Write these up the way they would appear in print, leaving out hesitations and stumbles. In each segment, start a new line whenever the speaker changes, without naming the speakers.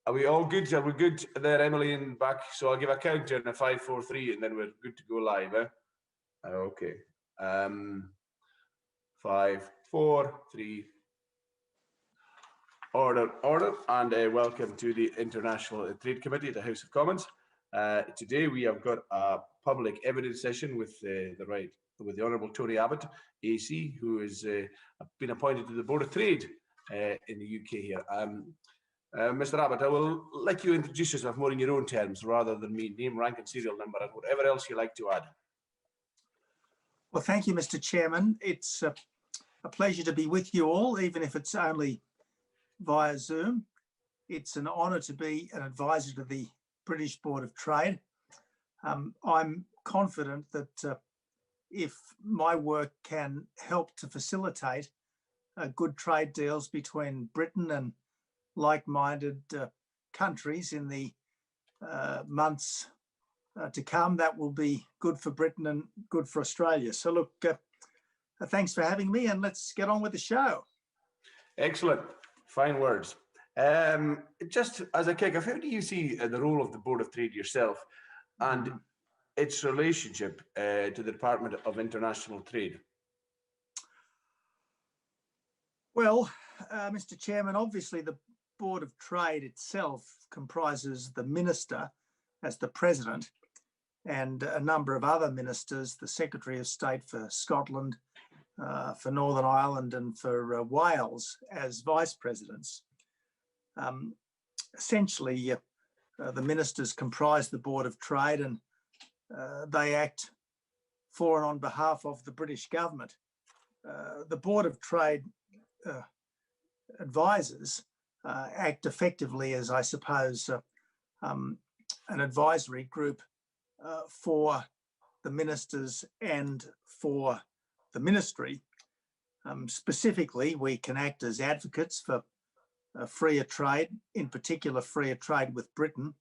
Are we all good? Are we good there, Emily, and back? So I'll give a countdown of 5, 4, 3, and then we're good to go live. Okay. 5, 4, 3. Order, and welcome to the International Trade Committee at the House of Commons. Today we have got a public evidence session with the Honourable Tony Abbott, AC, who has been appointed to the Board of Trade in the UK here. Mr. Abbott, I will let you introduce yourself more in your own terms rather than me, name, rank and serial number and whatever else you like to add.
Well, thank you, Mr. Chairman. It's a pleasure to be with you all, even if it's only via Zoom. It's an honour to be an advisor to the British Board of Trade. I'm confident that if my work can help to facilitate good trade deals between Britain and like-minded countries in the months to come, that will be good for Britain and good for Australia. So look, thanks for having me, and let's get on with the show.
Excellent. Fine words. Just as a kick-off, how do you see the role of the Board of Trade yourself and its relationship to the Department of International Trade?
Well, Mr. Chairman, obviously the Board of Trade itself comprises the Minister as the President and a number of other ministers, the Secretary of State for Scotland, for Northern Ireland and for Wales as Vice Presidents. Essentially, the ministers comprise the Board of Trade, and they act for and on behalf of the British government. The Board of Trade advisors act effectively as, I suppose, an advisory group for the ministers and for the ministry. Specifically, we can act as advocates for freer trade, in particular freer trade with Britain,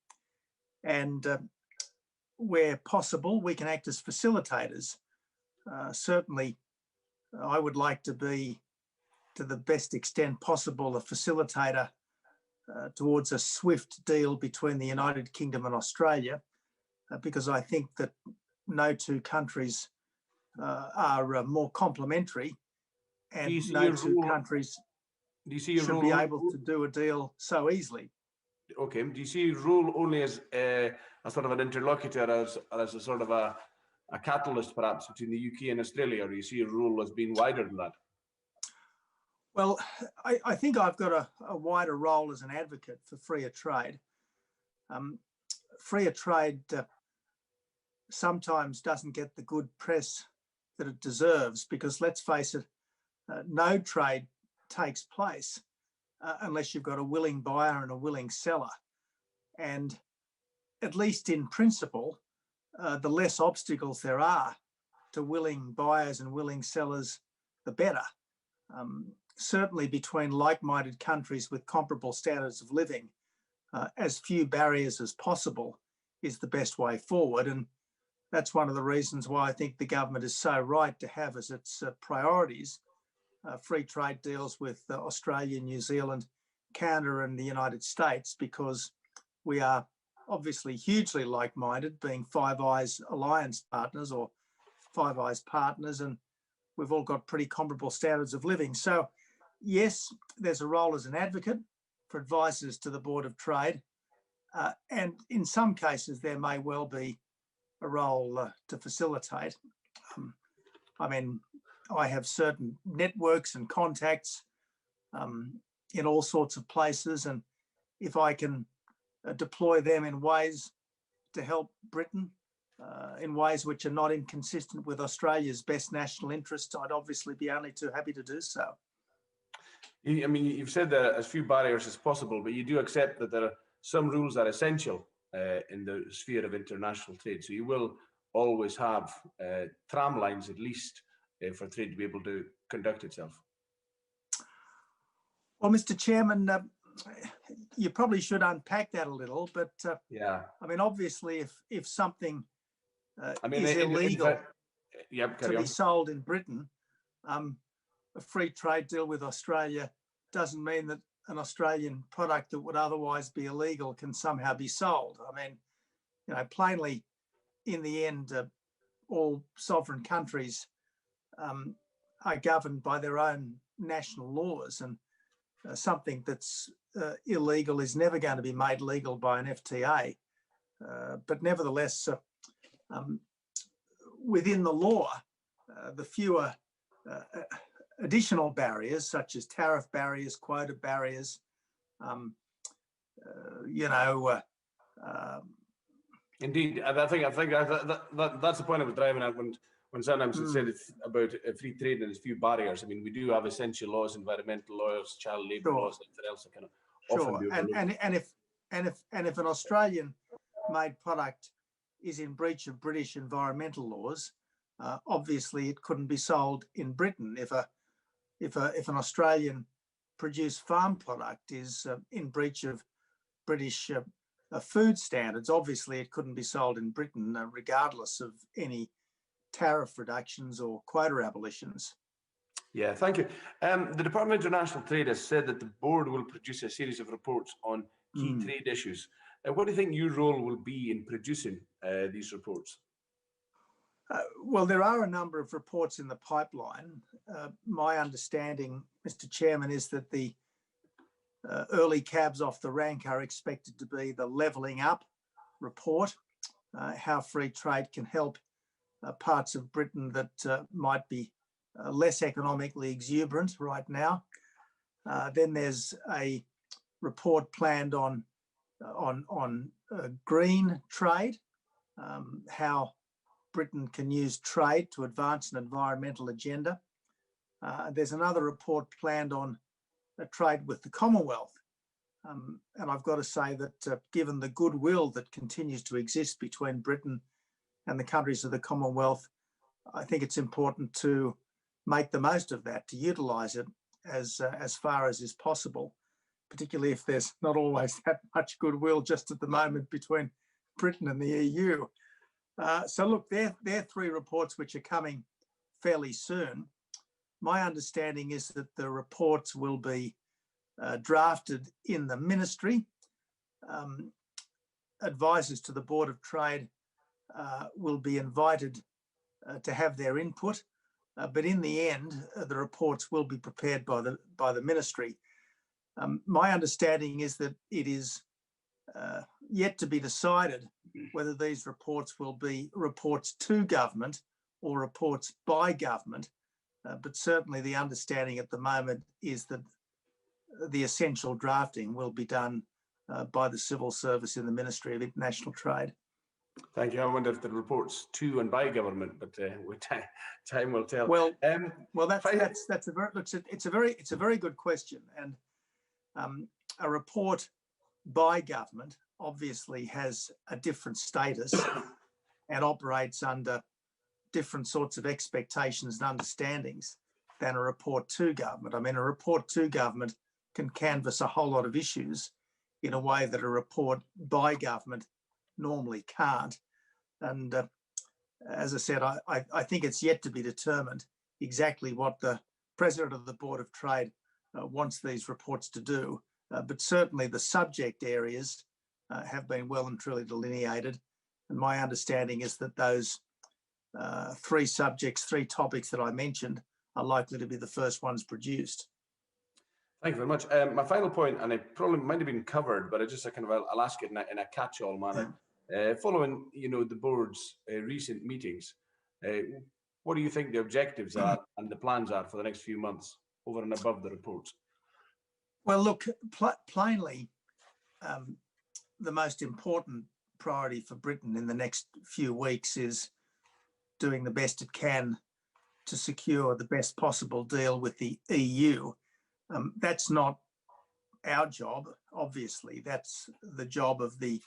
and where possible, we can act as facilitators. Certainly, I would like to be, to the best extent possible, a facilitator towards a swift deal between the United Kingdom and Australia, because I think that no two countries are more complementary, and no two countries should be able to do a deal so easily.
Okay. Do you see your role only as a sort of an interlocutor, as a sort of a catalyst perhaps between the UK and Australia, or do you see your role as being wider than that?
Well, I think I've got a wider role as an advocate for freer trade. Freer trade sometimes doesn't get the good press that it deserves because, let's face it, no trade takes place unless you've got a willing buyer and a willing seller. And at least in principle, the less obstacles there are to willing buyers and willing sellers, the better. Certainly between like-minded countries with comparable standards of living, as few barriers as possible is the best way forward. And that's one of the reasons why I think the government is so right to have as its priorities free trade deals with Australia, New Zealand, Canada and the United States, because we are obviously hugely like-minded, being Five Eyes alliance partners or Five Eyes partners, and we've all got pretty comparable standards of living. So yes, there's a role as an advocate for advisors to the Board of Trade, and in some cases there may well be a role to facilitate. I mean, I have certain networks and contacts in all sorts of places, and if I can deploy them in ways to help Britain, in ways which are not inconsistent with Australia's best national interest, I'd obviously be only too happy to do so.
I mean, you've said that as few barriers as possible, but you do accept that there are some rules that are essential in the sphere of international trade. So you will always have tram lines, at least, for trade to be able to conduct itself.
Well, Mr. Chairman, you probably should unpack that a little, but
yeah,
I mean, obviously, if something is illegal to be sold in Britain, a free trade deal with Australia doesn't mean that an Australian product that would otherwise be illegal can somehow be sold. I mean, plainly, in the end, all sovereign countries are governed by their own national laws, and something that's illegal is never going to be made legal by an FTA. But nevertheless, within the law, the fewer additional barriers, such as tariff barriers, quota barriers,
Indeed, I think that's the point I was driving at when sometimes it said it's about free trade and there's few barriers. I mean, we do have essential laws, environmental laws, child labour laws, and everything else that kind of often be overlooked.
And if an Australian-made product is in breach of British environmental laws, obviously it couldn't be sold in Britain. If an Australian-produced farm product is in breach of British food standards, obviously it couldn't be sold in Britain, regardless of any tariff reductions or quota abolitions.
Yeah, thank you. The Department of International Trade has said that the board will produce a series of reports on key trade issues. What do you think your role will be in producing these reports?
Well, there are a number of reports in the pipeline. My understanding, Mr. Chairman, is that the early cabs off the rank are expected to be the levelling up report, how free trade can help parts of Britain that might be less economically exuberant right now. Then there's a report planned on green trade, how Britain can use trade to advance an environmental agenda. There's another report planned on trade with the Commonwealth. And I've got to say that given the goodwill that continues to exist between Britain and the countries of the Commonwealth, I think it's important to make the most of that, to utilise it as far as is possible, particularly if there's not always that much goodwill just at the moment between Britain and the EU. So look, they're three reports which are coming fairly soon. My understanding is that the reports will be drafted in the ministry. Advisors to the Board of Trade will be invited to have their input, but in the end, the reports will be prepared by the ministry. My understanding is that it is yet to be decided whether these reports will be reports to government or reports by government, but certainly the understanding at the moment is that the essential drafting will be done by the civil service in the Ministry of International Trade.
Thank you. I wonder if the reports to and by government, but time will tell.
Well, it's a very good question, and a report by government obviously has a different status and operates under different sorts of expectations and understandings than a report to government. I mean, a report to government can canvass a whole lot of issues in a way that a report by government normally can't. And as I said, I think it's yet to be determined exactly what the President of the Board of Trade wants these reports to do. But certainly the subject areas have been well and truly delineated. And my understanding is that those three topics that I mentioned are likely to be the first ones produced.
Thank you very much. My final point, and it probably might have been covered, but I'll ask it in a catch-all manner. Following, the board's recent meetings, what do you think the objectives are and the plans are for the next few months, over and above the reports?
Well, look, plainly, the most important priority for Britain in the next few weeks is doing the best it can to secure the best possible deal with the EU. That's not our job, obviously. That's the job of the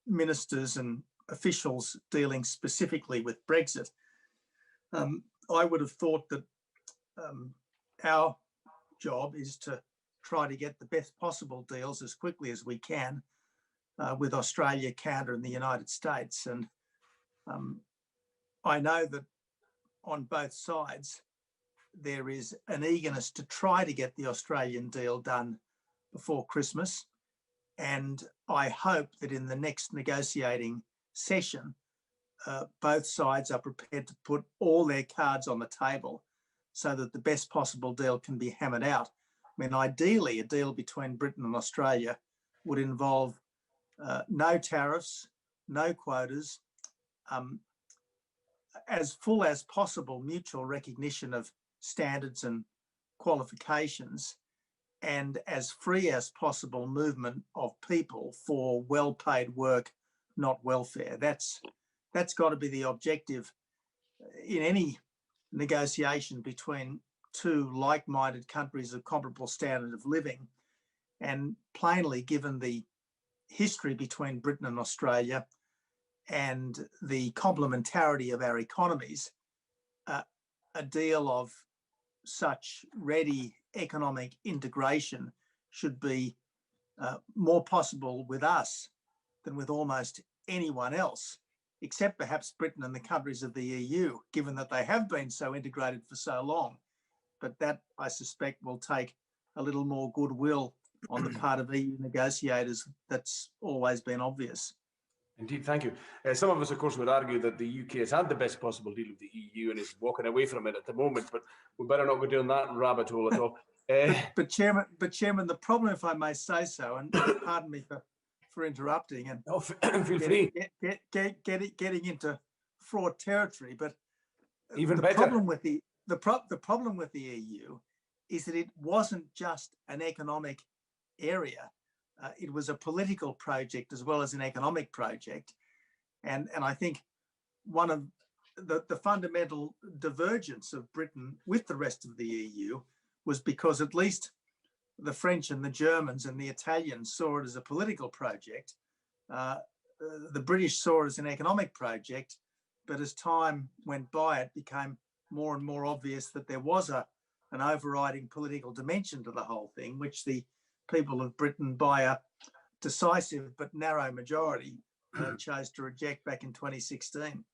ministers and officials dealing specifically with Brexit. I would have thought that our job is to try to get the best possible deals as quickly as we can with Australia, Canada and the United States. And I know that on both sides, there is an eagerness to try to get the Australian deal done before Christmas. And I hope that in the next negotiating session, both sides are prepared to put all their cards on the table so that the best possible deal can be hammered out. I mean, ideally, a deal between Britain and Australia would involve no tariffs, no quotas, as full as possible mutual recognition of standards and qualifications, and as free as possible movement of people for well-paid work, not welfare. That's got to be the objective in any negotiation between two like-minded countries of comparable standard of living. And plainly, given the history between Britain and Australia and the complementarity of our economies, a deal of such ready economic integration should be more possible with us than with almost anyone else, except perhaps Britain and the countries of the EU, given that they have been so integrated for so long. But that, I suspect, will take a little more goodwill on the part of EU negotiators. That's always been obvious.
Indeed, thank you. Some of us, of course, would argue that the UK has had the best possible deal with the EU and is walking away from it at the moment, but we better not go down that rabbit hole at all.
But Chairman, the problem, if I may say so, and pardon me for interrupting and
feel free.
Getting into fraud territory, but
even
the
better.
Problem with the problem with the EU is that it wasn't just an economic area. It was a political project as well as an economic project. And I think one of the fundamental divergence of Britain with the rest of the EU was because at least the French and the Germans and the Italians saw it as a political project. The British saw it as an economic project, but as time went by, it became more and more obvious that there was an overriding political dimension to the whole thing, which the people of Britain, by a decisive but narrow majority, chose to reject back in 2016.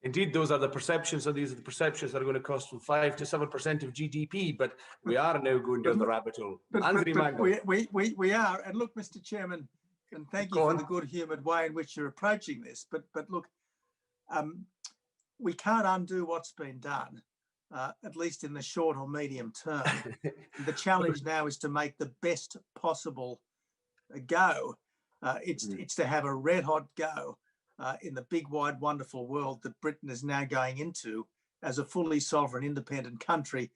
Indeed, those are the perceptions, and these are the perceptions that are going to cost from 5 to 7% of GDP. But we are now going down the rabbit hole. Anthony Mangle.
We are, and look, Mr. Chairman, and thank you for the good-humoured way in which you're approaching this. But look, we can't undo what's been done. At least in the short or medium term. The challenge now is to make the best possible go. It's to have a red hot go in the big, wide, wonderful world that Britain is now going into as a fully sovereign, independent country.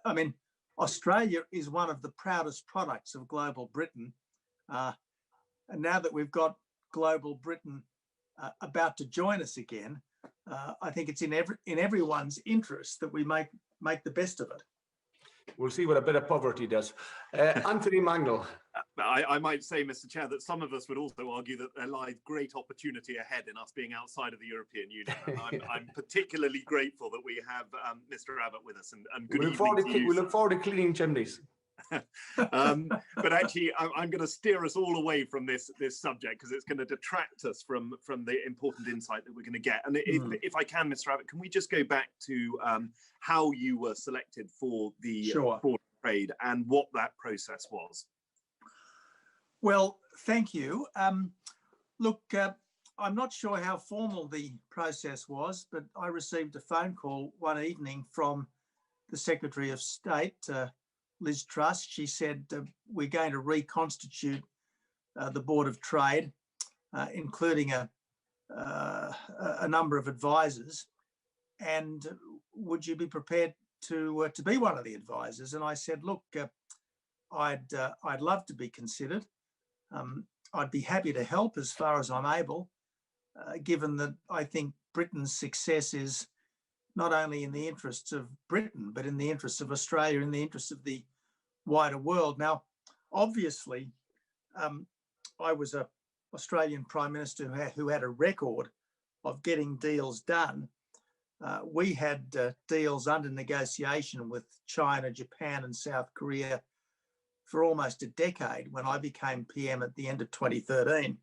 I mean, Australia is one of the proudest products of global Britain. And now that we've got global Britain about to join us again, I think it's in everyone's interest that we make the best of it.
We'll see what a bit of poverty does. Anthony Mangle.
I might say, Mr. Chair, that some of us would also argue that there lies great opportunity ahead in us being outside of the European Union. And I'm particularly grateful that we have Mr. Abbott with us. And good evening to you.
We look forward to cleaning chimneys.
But actually, I'm going to steer us all away from this subject because it's going to detract us from the important insight that we're going to get. And if I can, Mr. Abbott, can we just go back to how you were selected for the border trade and what that process was?
Well, thank you. Look, I'm not sure how formal the process was, but I received a phone call one evening from the Secretary of State, Liz Truss. She said, we're going to reconstitute the Board of Trade, including a number of advisors. And would you be prepared to be one of the advisors? And I said, look, I'd love to be considered. I'd be happy to help as far as I'm able, given that I think Britain's success is not only in the interests of Britain, but in the interests of Australia, in the interests of the wider world. Now, obviously, I was an Australian Prime Minister who had a record of getting deals done. We had deals under negotiation with China, Japan, and South Korea for almost a decade when I became PM at the end of 2013.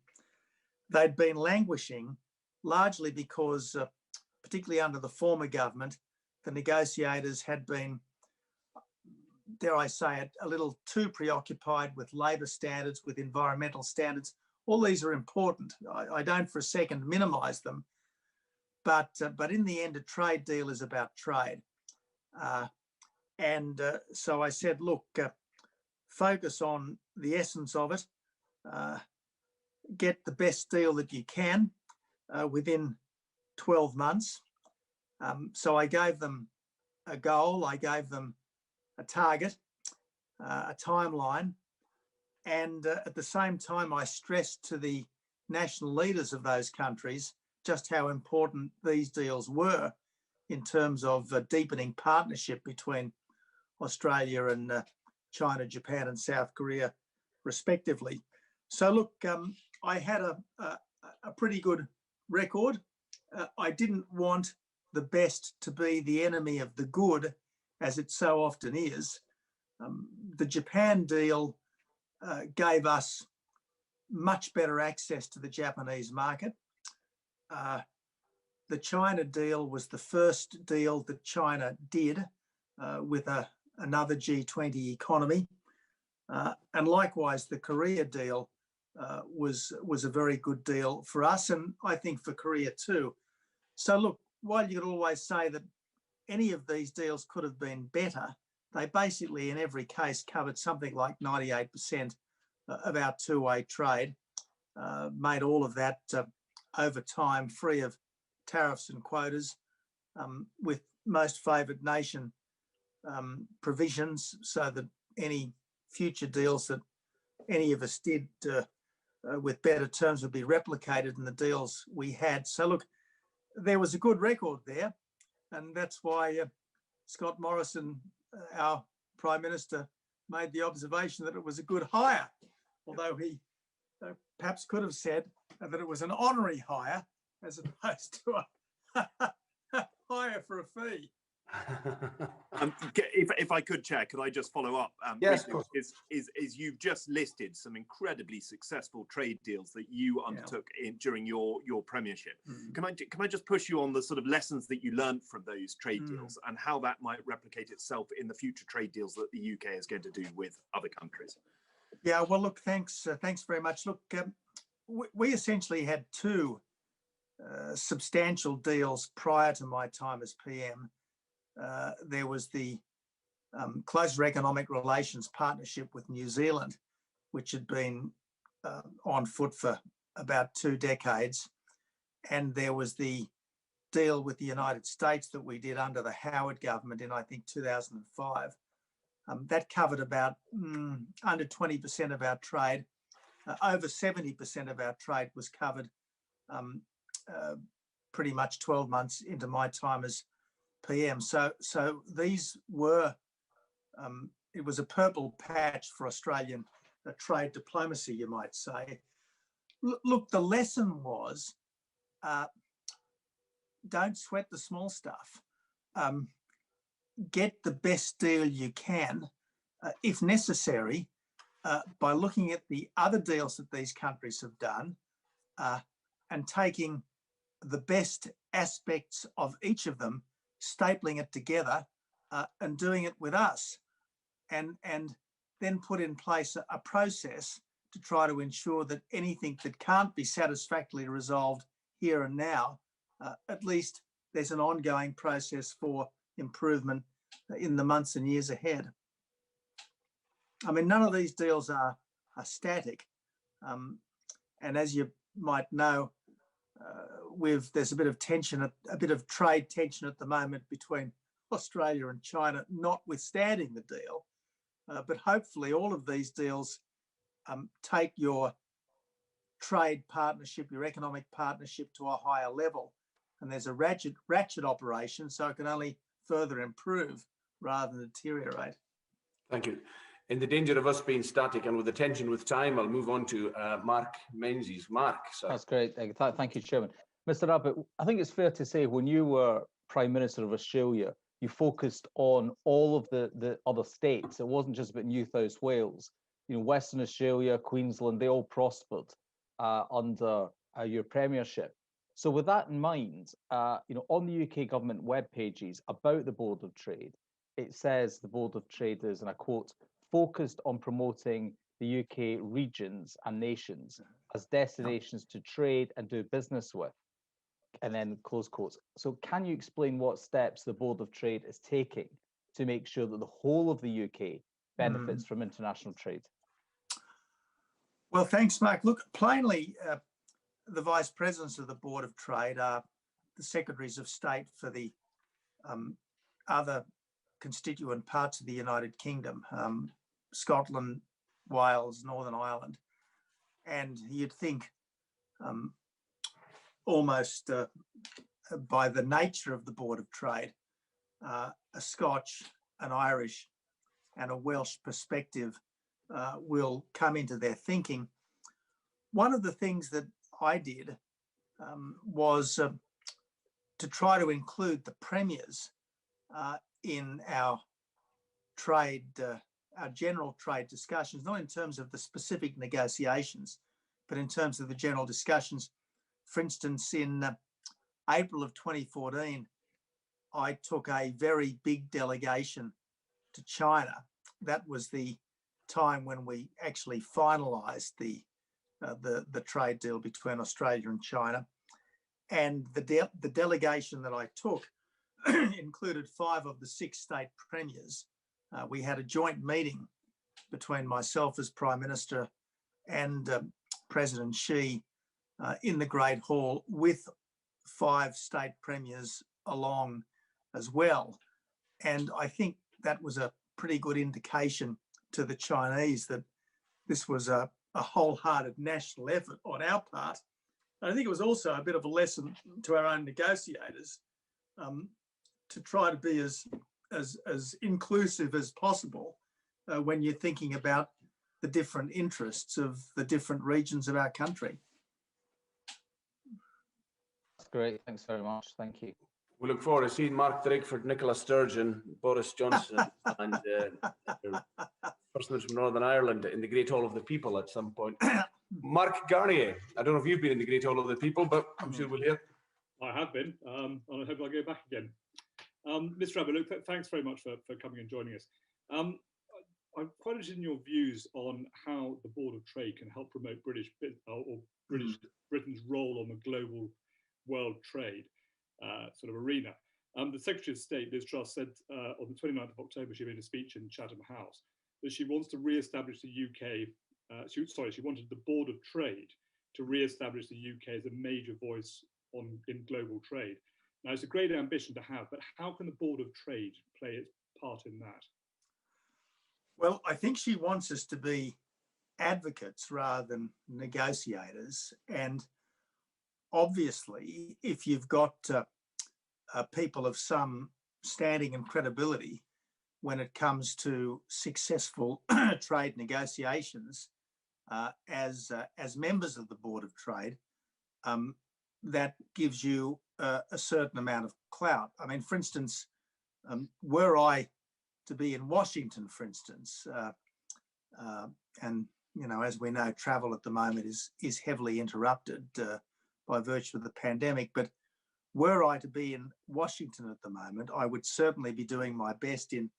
They'd been languishing largely because, particularly under the former government, the negotiators had been, dare I say it, a little too preoccupied with labour standards, with environmental standards. All these are important. I don't for a second minimise them, but in the end, a trade deal is about trade. So I said, look, focus on the essence of it, get the best deal that you can within 12 months. So I gave them a goal, I gave them a target, a timeline, and at the same time, I stressed to the national leaders of those countries just how important these deals were in terms of deepening partnership between Australia and China, Japan, and South Korea, respectively. So look, I had a pretty good record. I didn't want the best to be the enemy of the good, as it so often is. The Japan deal gave us much better access to the Japanese market. The China deal was the first deal that China did with another G20 economy. And likewise, the Korea deal was a very good deal for us, and I think for Korea too. So look, while you could always say that any of these deals could have been better, they basically in every case covered something like 98% of our two-way trade, made all of that over time free of tariffs and quotas, with most favoured nation provisions, so that any future deals that any of us did with better terms would be replicated in the deals we had. So look, there was a good record there, and that's why Scott Morrison, our Prime Minister, made the observation that it was a good hire, although he perhaps could have said that it was an honorary hire as opposed to a hire for a fee.
If I could, Chair, could I just follow up?
Yes,
is you've just listed some incredibly successful trade deals that you undertook during your premiership. Can I just push you on the sort of lessons that you learned from those trade deals and how that might replicate itself in the future trade deals that the UK is going to do with other countries?
Yeah, well, look, thanks very much. Look, we essentially had two substantial deals prior to my time as PM. There was the Closer Economic Relations Partnership with New Zealand, which had been on foot for about 2 decades. And there was the deal with the United States that we did under the Howard government in, I think, 2005. That covered about under 20% of our trade. Over 70% of our trade was covered pretty much 12 months into my time as PM. So these were, it was a purple patch for Australian trade diplomacy, you might say. Look, the lesson was, don't sweat the small stuff. Get the best deal you can, if necessary, by looking at the other deals that these countries have done and taking the best aspects of each of them, stapling it together and doing it with us, and then put in place a process to try to ensure that anything that can't be satisfactorily resolved here and now, at least there's an ongoing process for improvement in the months and years ahead. I mean, none of these deals are static. And as you might know, there's a bit of tension, a bit of trade tension at the moment between Australia and China, notwithstanding the deal. But hopefully all of these deals take your trade partnership, your economic partnership to a higher level. And there's a ratchet operation, so it can only further improve rather than deteriorate.
Thank you. In the danger of us being static and with the tension with time, I'll move on to Mark Menzies. Mark. Sorry.
That's great. Thank you, Chairman. Mr. Abbott, I think it's fair to say when you were Prime Minister of Australia, you focused on all of the other states. It wasn't just about New South Wales. You know, Western Australia, Queensland, they all prospered under your premiership. So with that in mind, on the UK government web pages about the Board of Trade, it says the Board of Trade is, and I quote, focused on promoting the UK regions and nations as destinations to trade and do business with, and then close quotes. So can you explain what steps the Board of Trade is taking to make sure that the whole of the UK benefits from international trade?
Well, thanks, Mark. Look, plainly, the vice presidents of the Board of Trade are the secretaries of state for the other constituent parts of the United Kingdom, Scotland, Wales, Northern Ireland. And you'd think almost by the nature of the Board of Trade, a Scotch, an Irish and a Welsh perspective will come into their thinking. One of the things that I did was to try to include the premiers in our trade, our general trade discussions, not in terms of the specific negotiations, but in terms of the general discussions. For instance, in April of 2014, I took a very big delegation to China. That was the time when we actually finalised the trade deal between Australia and China. And the delegation that I took included 5 of the 6 state premiers. We had a joint meeting between myself as Prime Minister and President Xi in the Great Hall with 5 state premiers along as well. And I think that was a pretty good indication to the Chinese that this was a wholehearted national effort on our part. And I think it was also a bit of a lesson to our own negotiators to try to be as inclusive as possible when you're thinking about the different interests of the different regions of our country.
That's great. Thanks very much. Thank you.
We look forward to seeing Mark Drakeford, Nicola Sturgeon, Boris Johnson, and persons from Northern Ireland in the Great Hall of the People at some point. Mark Garnier, I don't know if you've been in the Great Hall of the People, but I'm sure we'll hear.
I have been, and I hope I'll go back again. Mr. Abbott, look, thanks very much for coming and joining us. I'm quite interested in your views on how the Board of Trade can help promote Britain's role on the global world trade sort of arena. The Secretary of State, Liz Truss, said on the 29th of October, she made a speech in Chatham House that she wants to re-establish the UK, she wanted the Board of Trade to re-establish the UK as a major voice in global trade. Now, it's a great ambition to have, but how can the Board of Trade play its part in that?
Well, I think she wants us to be advocates rather than negotiators. And obviously, if you've got people of some standing and credibility when it comes to successful trade negotiations as members of the Board of Trade, that gives you a certain amount of clout. I mean, for instance, were I to be in Washington, for instance, and as we know, travel at the moment is heavily interrupted by virtue of the pandemic. But were I to be in Washington at the moment, I would certainly be doing my best in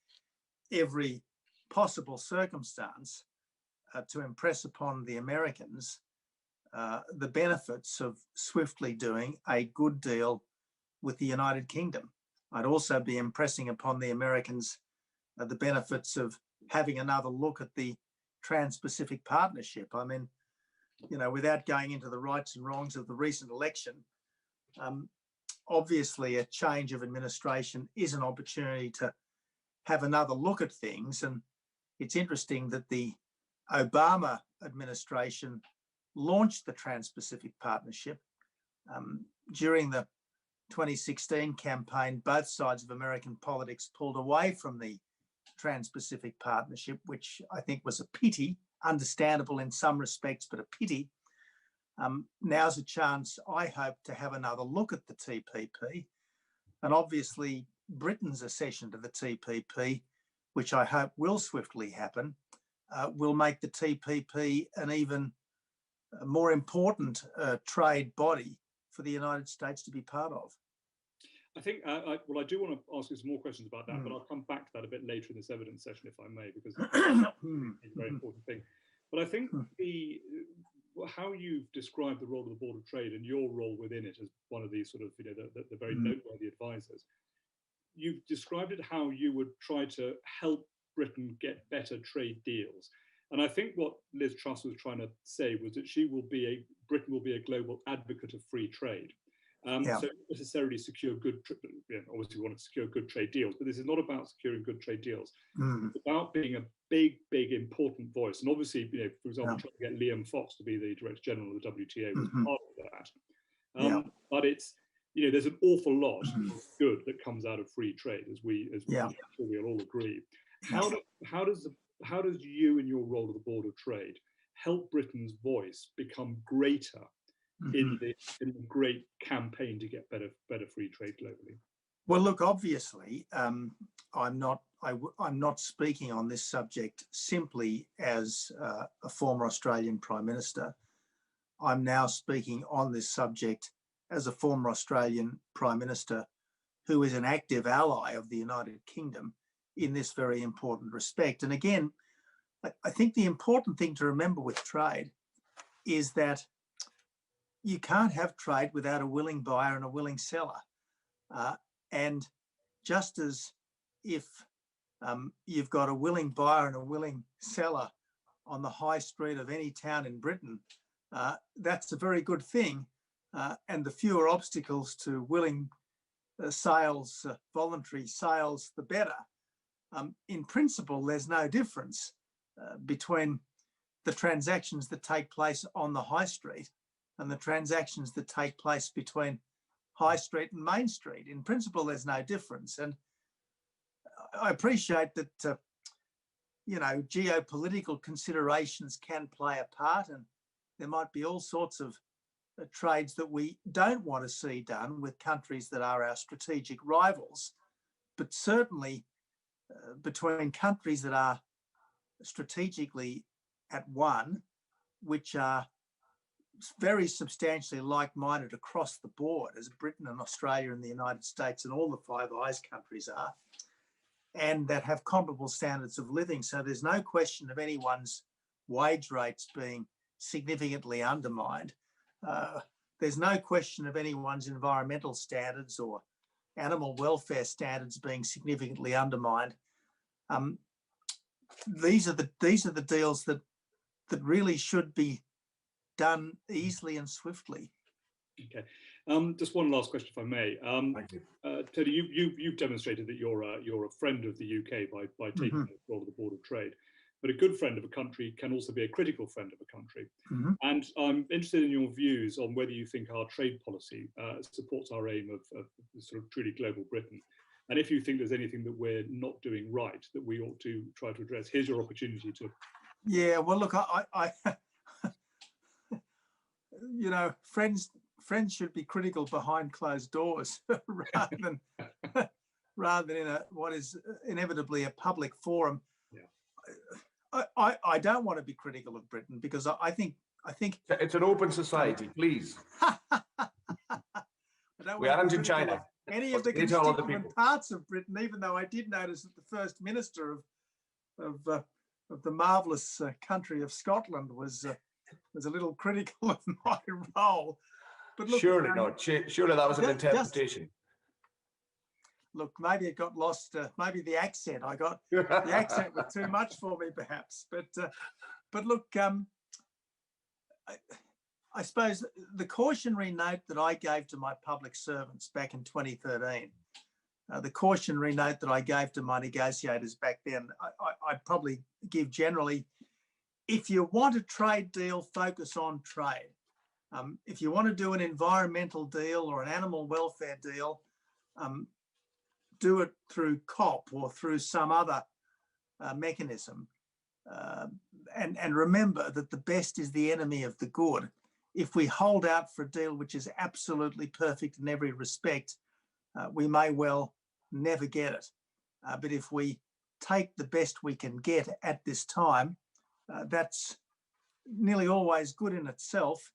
every possible circumstance to impress upon the Americans the benefits of swiftly doing a good deal with the United Kingdom. I'd also be impressing upon the Americans the benefits of having another look at the Trans-Pacific Partnership. I mean, without going into the rights and wrongs of the recent election, obviously a change of administration is an opportunity to have another look at things. And it's interesting that the Obama administration launched the Trans-Pacific Partnership. During the 2016 campaign, both sides of American politics pulled away from the Trans-Pacific Partnership, which I think was a pity, understandable in some respects, but a pity. Now's a chance, I hope, to have another look at the TPP. And obviously, Britain's accession to the TPP, which I hope will swiftly happen, will make the TPP an even more important trade body for the United States to be part of.
I think, well, I do want to ask you some more questions about that, but I'll come back to that a bit later in this evidence session, if I may, because it's a very important thing. But I think how you've described the role of the Board of Trade and your role within it as one of these sort of, the very noteworthy advisors, you've described it how you would try to help Britain get better trade deals. And I think what Liz Truss was trying to say was that Britain will be a global advocate of free trade. So not necessarily secure good, obviously we want to secure good trade deals, but this is not about securing good trade deals. It's about being a big, important voice. And obviously, for example, trying to get Liam Fox to be the Director General of the WTO was part of that. But it's, there's an awful lot of good that comes out of free trade, as I'm sure we'll all agree. How does you in your role of the Board of Trade help Britain's voice become greater in the great campaign to get better free trade globally?
Well, look, obviously, I'm not speaking on this subject simply as a former Australian Prime Minister. I'm now speaking on this subject as a former Australian Prime Minister who is an active ally of the United Kingdom in this very important respect. And again, I think the important thing to remember with trade is that you can't have trade without a willing buyer and a willing seller. And just as if you've got a willing buyer and a willing seller on the high street of any town in Britain, that's a very good thing. And the fewer obstacles to willing sales, voluntary sales, the better. In principle, there's no difference between the transactions that take place on the high street and the transactions that take place between High Street and Main Street. In principle, there's no difference. And I appreciate that, geopolitical considerations can play a part, and there might be all sorts of trades that we don't want to see done with countries that are our strategic rivals. But certainly between countries that are strategically at one, which are very substantially like-minded across the board, as Britain and Australia and the United States and all the Five Eyes countries are, and that have comparable standards of living. So there's no question of anyone's wage rates being significantly undermined. There's no question of anyone's environmental standards or animal welfare standards being significantly undermined. These are the deals that really should be done easily and swiftly.
Okay. Just one last question, if I may.
Thank you.
Tony, you've demonstrated that you're a friend of the UK by taking the role of the Board of Trade. But a good friend of a country can also be a critical friend of a country. And I'm interested in your views on whether you think our trade policy supports our aim of sort of truly global Britain. And if you think there's anything that we're not doing right that we ought to try to address, here's your opportunity to.
Yeah, well, look, I friends should be critical behind closed doors rather than in what is inevitably a public forum. Yeah. I don't want to be critical of Britain because I think
it's an open society, please. We aren't in China.
Any of the constituent parts of Britain, even though I did notice that the First Minister of the marvellous country of Scotland was a little critical of my role. But look,
surely not. Surely that was an interpretation.
Look, maybe it got lost. Maybe the accent. The accent was too much for me, perhaps. But look, I suppose the cautionary note that I gave to my public servants back in 2013, the cautionary note that I gave to my negotiators back then, I'd probably give generally: if you want a trade deal, focus on trade. If you want to do an environmental deal or an animal welfare deal, do it through COP or through some other mechanism. And remember that the best is the enemy of the good. If we hold out for a deal which is absolutely perfect in every respect, we may well never get it. But if we take the best we can get at this time, that's nearly always good in itself.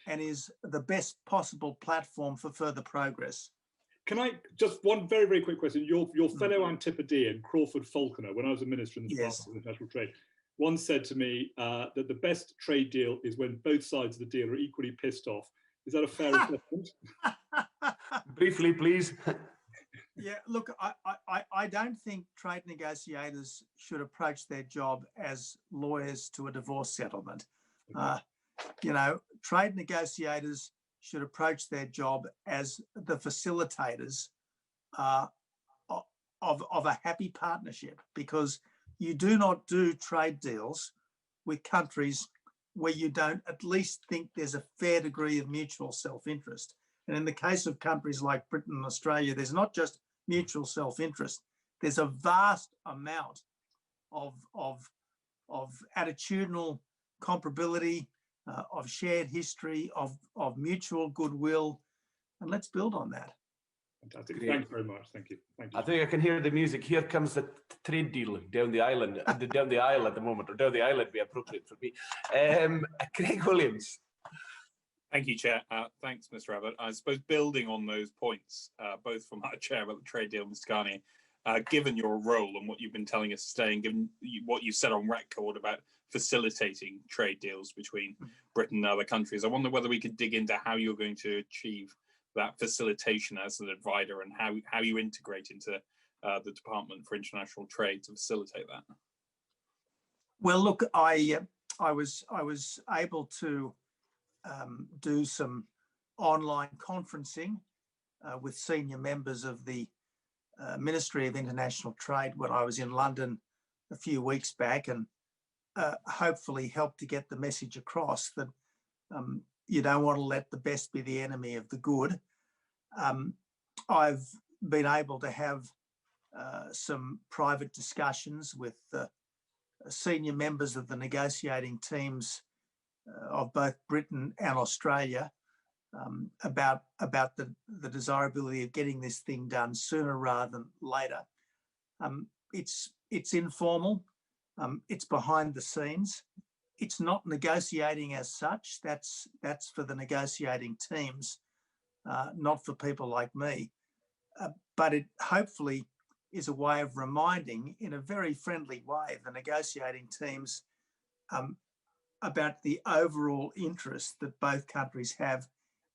and is the best possible platform for further progress.
Can I just one very, very quick question? Your fellow Antipodean, Crawford Falconer, when I was a minister in the Department of International Trade, once said to me that the best trade deal is when both sides of the deal are equally pissed off. Is that a fair assessment?
Briefly, please.
Yeah, look, I don't think trade negotiators should approach their job as lawyers to a divorce settlement. You know, trade negotiators should approach their job as the facilitators of a happy partnership, because you do not do trade deals with countries where you don't at least think there's a fair degree of mutual self-interest. And in the case of countries like Britain and Australia, there's not just mutual self-interest, there's a vast amount of attitudinal comparability, of shared history, of mutual goodwill, and let's build on that.
Fantastic. Thanks very much. Thank you. Thank you.
I think I can hear the music. Here comes the trade deal down the island, down the aisle at the moment, or down the island be appropriate for me. Craig Williams.
Thank you, Chair. Thanks, Mr. Abbott. I suppose building on those points, both from our Chair about the trade deal, Mr. Carney, given your role and what you've been telling us today, and given what you said on record about facilitating trade deals between Britain and other countries, I wonder whether we could dig into how you're going to achieve that facilitation as an advisor, and how you integrate into the Department for International Trade to facilitate that.
Well, look, I was able to do some online conferencing with senior members of the Ministry of International Trade when I was in London a few weeks back, and hopefully help to get the message across that you don't want to let the best be the enemy of the good. I've been able to have some private discussions with senior members of the negotiating teams of both Britain and Australia about the desirability of getting this thing done sooner rather than later. It's informal. It's behind the scenes. It's not negotiating as such. That's for the negotiating teams, not for people like me. But it hopefully is a way of reminding, in a very friendly way, the negotiating teams about the overall interest that both countries have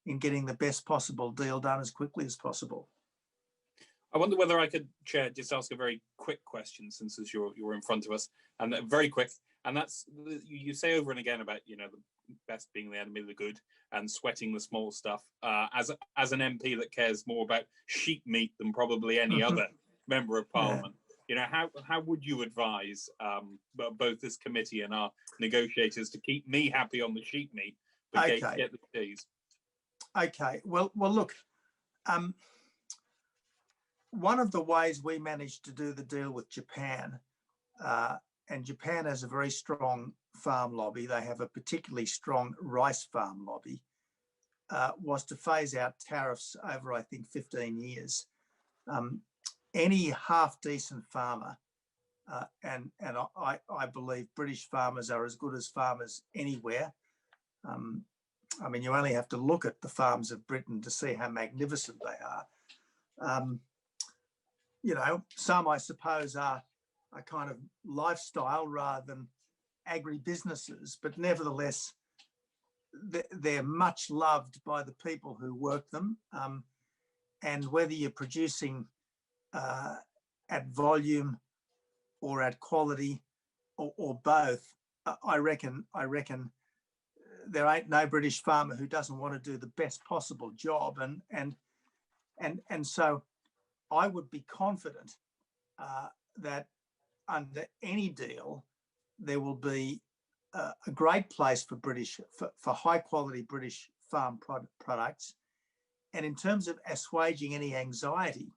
in getting the best possible deal done as quickly as possible.
I wonder whether I could, Chair, just ask a very quick question, since as you're in front of us, and very quick. And that's, you say over and again about, you know, the best being the enemy of the good and sweating the small stuff. As an MP that cares more about sheep meat than probably any other member of Parliament, you know, how would you advise both this committee and our negotiators to keep me happy on the sheep meat, but get the cheese? Okay.
Well, look. One of the ways we managed to do the deal with Japan, and Japan has a very strong farm lobby, they have a particularly strong rice farm lobby, was to phase out tariffs over, I think, 15 years. Any half-decent farmer, and I believe British farmers are as good as farmers anywhere. I mean, you only have to look at the farms of Britain to see how magnificent they are. You know, some, I suppose, are a kind of lifestyle rather than agribusinesses, but nevertheless, they're much loved by the people who work them. And whether you're producing at volume or at quality or both, I reckon there ain't no British farmer who doesn't want to do the best possible job. And so I would be confident that under any deal, there will be a great place for high quality British farm products. And in terms of assuaging any anxiety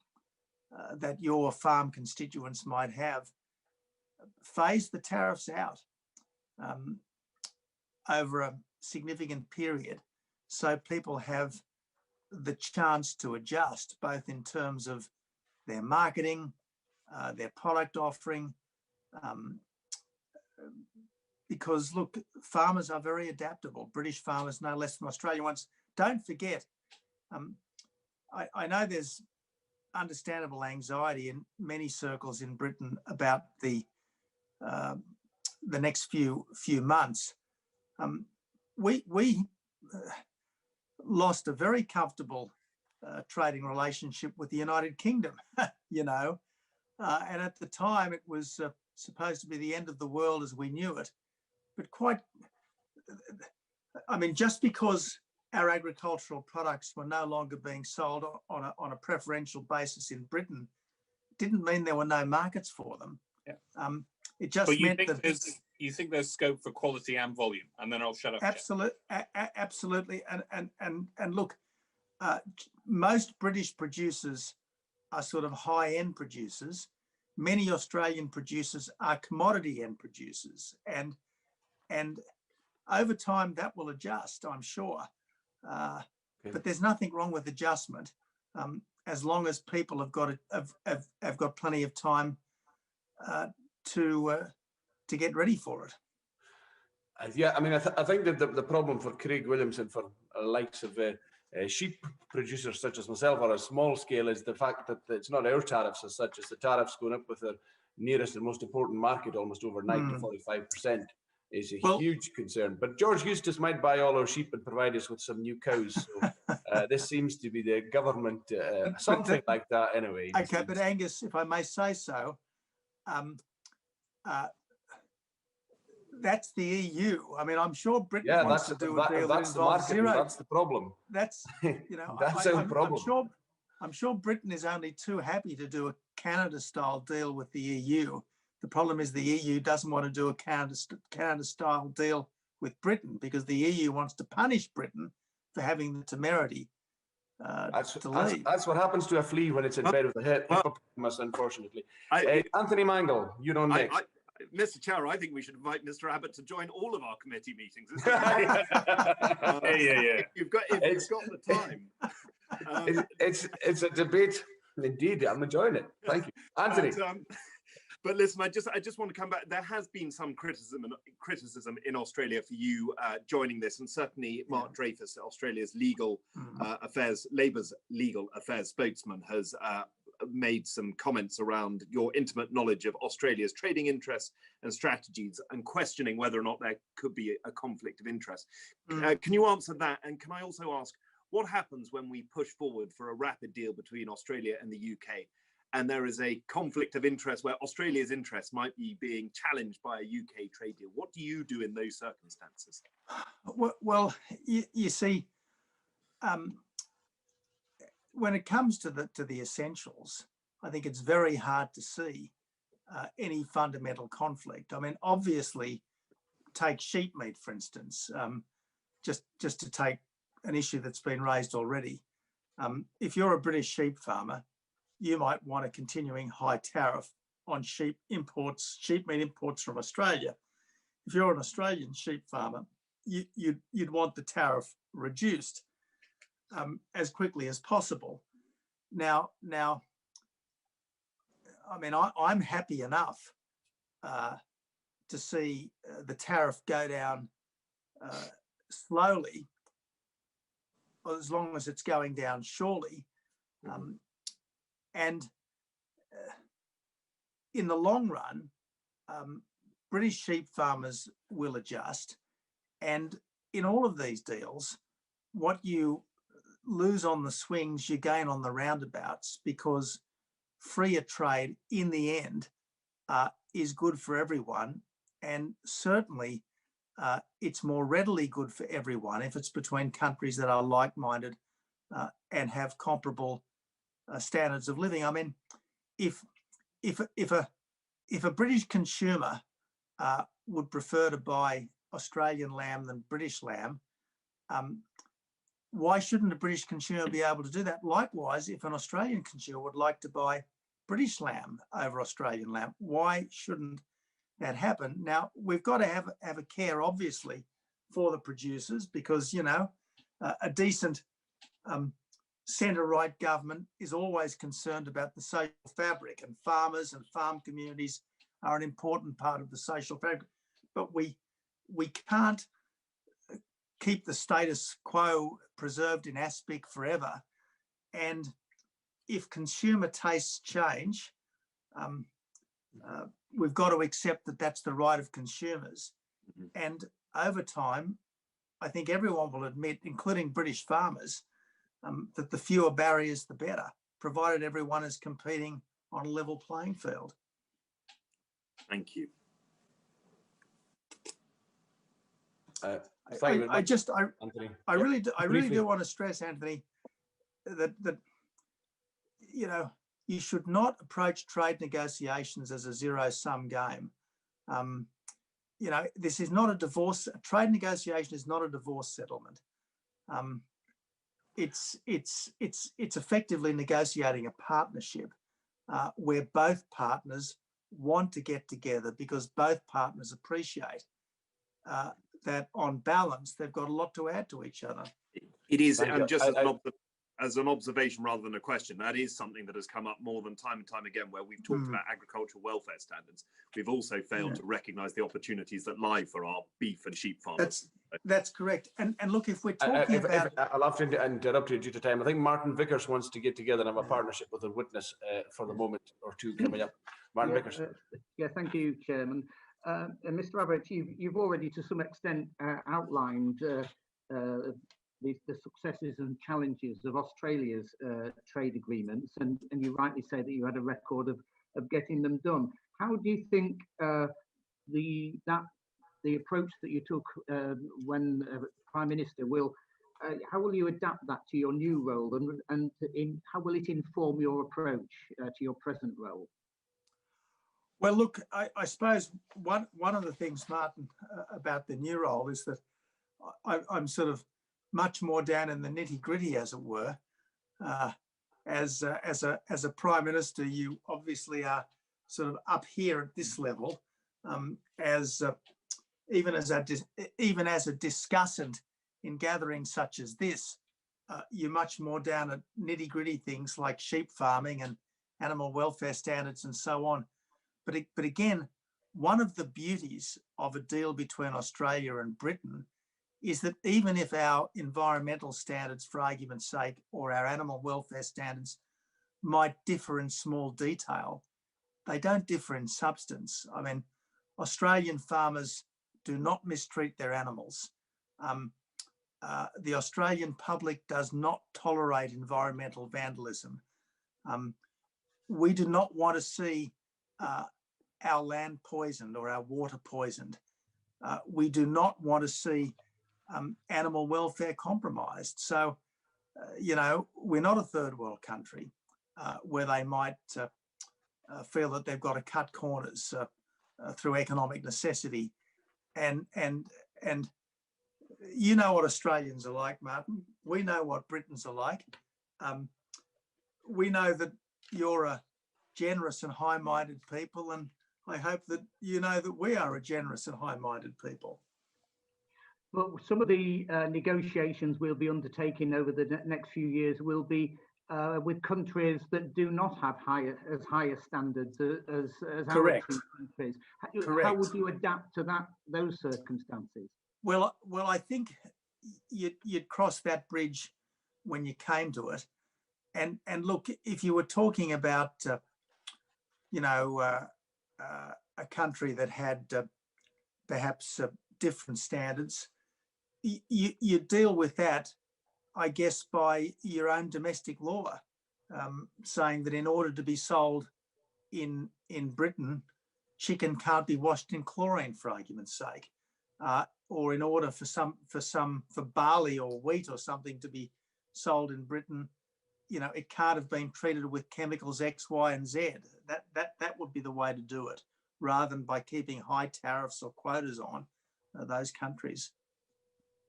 that your farm constituents might have, phase the tariffs out over a significant period so people have the chance to adjust, both in terms of their marketing, their product offering, because look, farmers are very adaptable. British farmers no less than Australian ones. Don't forget, I know there's understandable anxiety in many circles in Britain about the next few months. We lost a very comfortable trading relationship with the United Kingdom, you know, and at the time it was supposed to be the end of the world as we knew it. But I mean, just because our agricultural products were no longer being sold on a preferential basis in Britain didn't mean there were no markets for them.
Yeah.
It just
but you
meant
think
that
you think there's scope for quality and volume, and then I'll shut up.
Absolutely. And look, most British producers are sort of high-end producers. Many Australian producers are commodity end producers, and over time that will adjust, I'm sure. But there's nothing wrong with adjustment, as long as people have got plenty of time to get ready for it.
Yeah, I mean, I think that the problem for Craig Williamson, for likes of sheep producers such as myself on a small scale, is the fact that it's not our tariffs as such, as the tariffs going up with the nearest and most important market, almost overnight to 45%, is a huge concern. But George Eustace might buy all our sheep and provide us with some new cows. So this seems to be the government, something like that anyway.
Okay, but Angus, if I may say so, that's the EU. I mean, I'm sure Britain wants to do a deal that involves zero.
That's the problem.
That's, you know,
that's our problem.
I'm sure Britain is only too happy to do a Canada-style deal with the EU. The problem is the EU doesn't want to do a Canada-style deal with Britain because the EU wants to punish Britain for having the temerity to leave.
That's what happens to a flea when it's in bed with a hippopotamus, unfortunately. Anthony Mangle, you're on next.
Mr. Chair, I think we should invite Mr. Abbott to join all of our committee meetings.
Yeah.
If you've got the time.
It's a debate. Indeed, I'm enjoying it. Thank you, Anthony.
But listen, I just want to come back. There has been some criticism in Australia for you joining this, and certainly Mark Dreyfus, Australia's Labour's legal affairs spokesman, has made some comments around your intimate knowledge of Australia's trading interests and strategies, and questioning whether or not there could be a conflict of interest. Can you answer that? And can I also ask, what happens when we push forward for a rapid deal between Australia and the UK, and there is a conflict of interest where Australia's interests might be being challenged by a UK trade deal? What do you do in those circumstances?
Well, you see, when it comes to the essentials, I think it's very hard to see any fundamental conflict. I mean, obviously, take sheep meat, for instance, just to take an issue that's been raised already. If you're a British sheep farmer, you might want a continuing high tariff on sheep meat imports from Australia. If you're an Australian sheep farmer, you'd want the tariff reduced as quickly as possible. Now, I mean, I'm happy enough to see the tariff go down slowly, as long as it's going down surely. And in the long run, British sheep farmers will adjust. And in all of these deals, what you lose on the swings, you gain on the roundabouts, because freer trade in the end is good for everyone. And certainly it's more readily good for everyone if it's between countries that are like-minded and have comparable standards of living. I mean, if a British consumer would prefer to buy Australian lamb than British lamb, why shouldn't a British consumer be able to do that? Likewise, if an Australian consumer would like to buy British lamb over Australian lamb, why shouldn't that happen? Now, we've got to have a care, obviously, for the producers, because, you know, a decent centre-right government is always concerned about the social fabric, and farmers and farm communities are an important part of the social fabric. But we we can't keep the status quo preserved in aspic forever. And if consumer tastes change, we've got to accept that that's the right of consumers. And over time, I think everyone will admit, including British farmers, that the fewer barriers, the better, provided everyone is competing on a level playing field.
Thank you.
I really do want to stress, Anthony, that you know, you should not approach trade negotiations as a zero-sum game. You know, this is not a divorce. A trade negotiation is not a divorce settlement. It's effectively negotiating a partnership where both partners want to get together because both partners appreciate that on balance, they've got a lot to add to each other.
It is, and just as an observation rather than a question, that is something that has come up more than time and time again, where we've talked about agricultural welfare standards. We've also failed to recognise the opportunities that lie for our beef and sheep farmers.
That's correct. And look, if we're talking about...
I'll have to interrupt you due to time. I think Martin Vickers wants to get together and have a partnership with a witness for the moment or two coming up. Martin Vickers.
Yeah, thank you, Chairman. Mr. Abbott, you've already to some extent outlined the successes and challenges of Australia's trade agreements, and you rightly say that you had a record of getting them done. How do you think the approach that you took when Prime Minister how will you adapt that to your new role, and how will it inform your approach to your present role?
Well, look, I suppose one of the things, Martin, about the new role is that I'm sort of much more down in the nitty-gritty, as it were. As a Prime Minister, you obviously are sort of up here at this level, even as a discussant in gatherings such as this. You're much more down at nitty-gritty things like sheep farming and animal welfare standards and so on. But again, one of the beauties of a deal between Australia and Britain is that even if our environmental standards, for argument's sake, or our animal welfare standards might differ in small detail, they don't differ in substance. I mean, Australian farmers do not mistreat their animals. The Australian public does not tolerate environmental vandalism. We do not want to see our land poisoned or our water poisoned. We do not want to see animal welfare compromised. So, you know, we're not a third world country where they might feel that they've got to cut corners through economic necessity. And you know what Australians are like, Martin. We know what Britons are like. We know that you're a generous and high-minded people, and I hope that you know that we are a generous and high-minded people.
Well, some of the negotiations we'll be undertaking over the next few years will be with countries that do not have higher standards as
Correct.
Our countries.
Correct.
How would you adapt to those circumstances?
Well, I think you'd cross that bridge when you came to it. And look, if you were talking about, you know, a country that had perhaps different standards, you deal with that, I guess, by your own domestic law, saying that in order to be sold in Britain, chicken can't be washed in chlorine, for argument's sake, or in order for barley or wheat or something to be sold in Britain, you know, it can't have been treated with chemicals X, Y, and Z. That would be the way to do it, rather than by keeping high tariffs or quotas on those countries.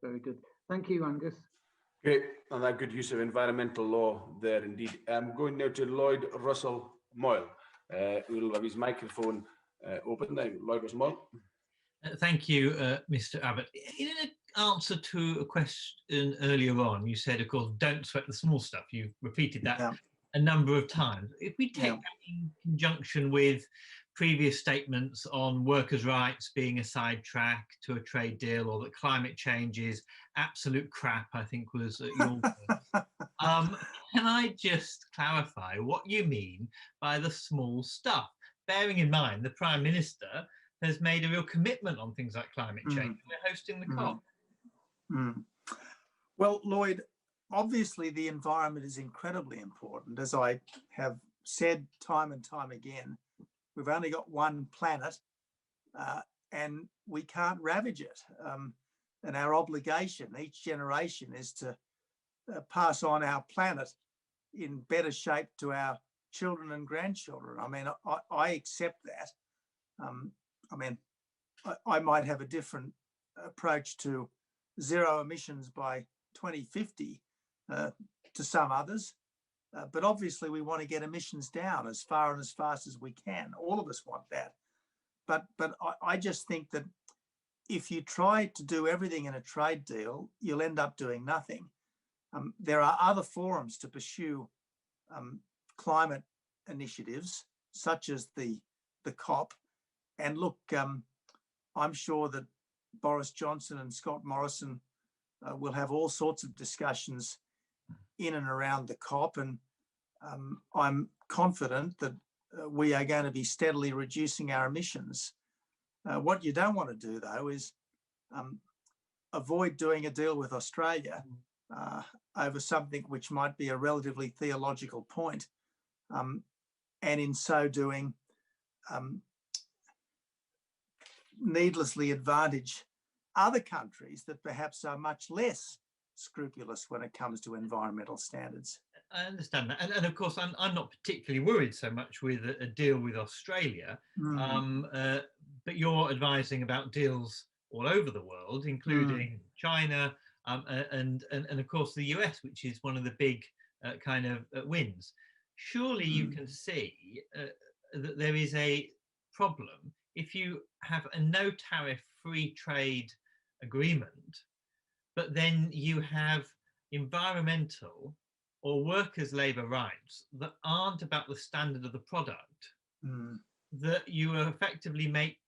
Very good. Thank you, Angus.
Great, and that good use of environmental law there indeed. I'm going now to Lloyd Russell Moyle, who will have his microphone open now. Lloyd Russell Moyle.
Thank you, Mr. Abbott. In an answer to a question earlier on, you said, of course, don't sweat the small stuff. You've repeated that a number of times. If we take that in conjunction with previous statements on workers' rights being a sidetrack to a trade deal, or that climate change is absolute crap, I think was your words. Can I just clarify what you mean by the small stuff? Bearing in mind the Prime Minister has made a real commitment on things like climate change. We're hosting the COP.
Well, Lloyd, obviously the environment is incredibly important. As I have said time and time again, we've only got one planet and we can't ravage it. And our obligation each generation is to pass on our planet in better shape to our children and grandchildren. I mean, I accept that. I mean, I might have a different approach to zero emissions by 2050 to some others, but obviously we want to get emissions down as far and as fast as we can. All of us want that. But I just think that if you try to do everything in a trade deal, you'll end up doing nothing. There are other forums to pursue climate initiatives, such as the COP. And look, I'm sure that Boris Johnson and Scott Morrison will have all sorts of discussions in and around the COP. And I'm confident that we are going to be steadily reducing our emissions. What you don't want to do, though, is avoid doing a deal with Australia over something which might be a relatively theological point, and in so doing, needlessly advantage other countries that perhaps are much less scrupulous when it comes to environmental standards.
I understand that, and of course, I'm not particularly worried so much with a deal with Australia, but you're advising about deals all over the world, including China, and of course the US, which is one of the big kind of wins. Surely you can see that there is a problem if you have a no tariff free trade agreement, but then you have environmental or workers' labour rights that aren't about the standard of the product, that you effectively make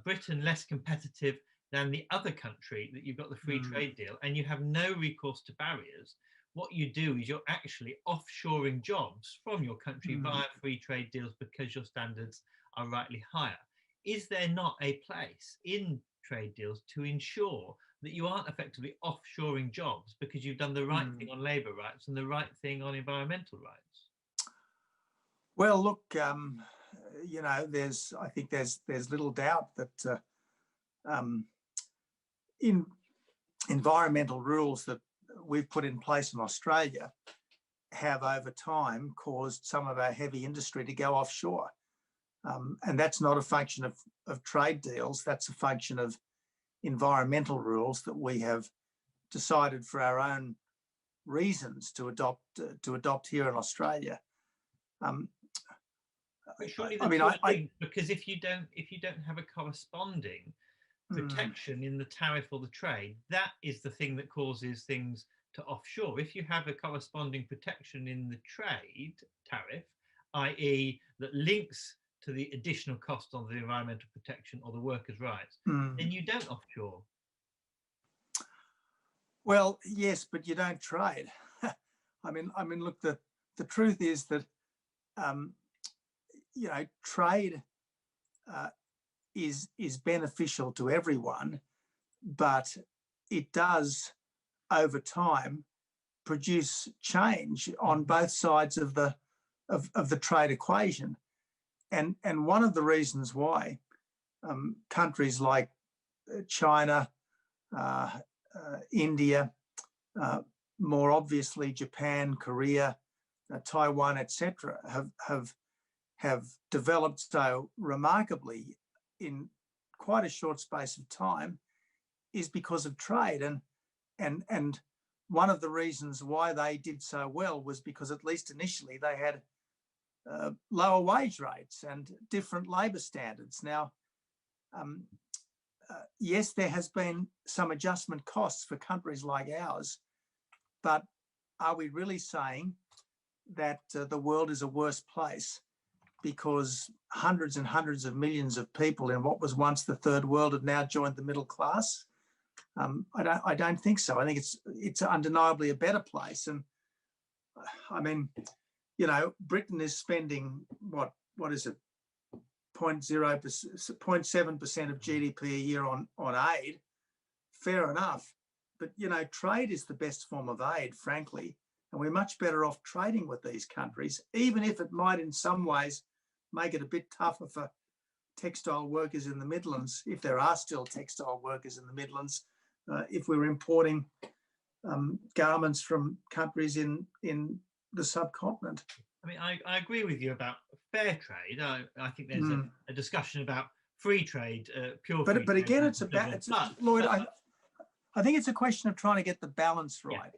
Britain less competitive than the other country that you've got the free trade deal, and you have no recourse to barriers. What you do is you're actually offshoring jobs from your country via free trade deals because your standards are rightly higher. Is there not a place in trade deals to ensure that you aren't effectively offshoring jobs because you've done the right thing on labour rights and the right thing on environmental rights?
Well, look, you know, I think there's little doubt that in environmental rules that we've put in place in Australia have over time caused some of our heavy industry to go offshore. And that's not a function of trade deals, that's a function of environmental rules that we have decided for our own reasons to adopt here in Australia.
But surely because if you don't have a corresponding protection in the tariff or the trade, that is the thing that causes things to offshore. If you have a corresponding protection in the trade tariff, i.e. that links to the additional cost of the environmental protection or the workers' rights, then you don't offshore.
Well, yes, but you don't trade. I mean, look, the truth is that you know, trade is beneficial to everyone, but it does over time produce change on both sides of the trade equation. And one of the reasons why countries like China, India, more obviously Japan, Korea, Taiwan, etc., have developed so remarkably in quite a short space of time is because of trade. And one of the reasons why they did so well was because, at least initially, they had lower wage rates and different labour standards. Now, yes, there has been some adjustment costs for countries like ours, but are we really saying that the world is a worse place because hundreds and hundreds of millions of people in what was once the third world have now joined the middle class? I don't think so. I think it's undeniably a better place. And I mean, you know, Britain is spending what is it, 0.7% of GDP a year on aid. Fair enough, but you know, trade is the best form of aid, frankly, and we're much better off trading with these countries, even if it might in some ways make it a bit tougher for textile workers in the Midlands, if there are still textile workers in the Midlands, if we're importing garments from countries in the subcontinent.
I mean, I agree with you about fair trade. I think there's a discussion about free trade, pure free trade. But
again, Lloyd, I think it's a question of trying to get the balance right.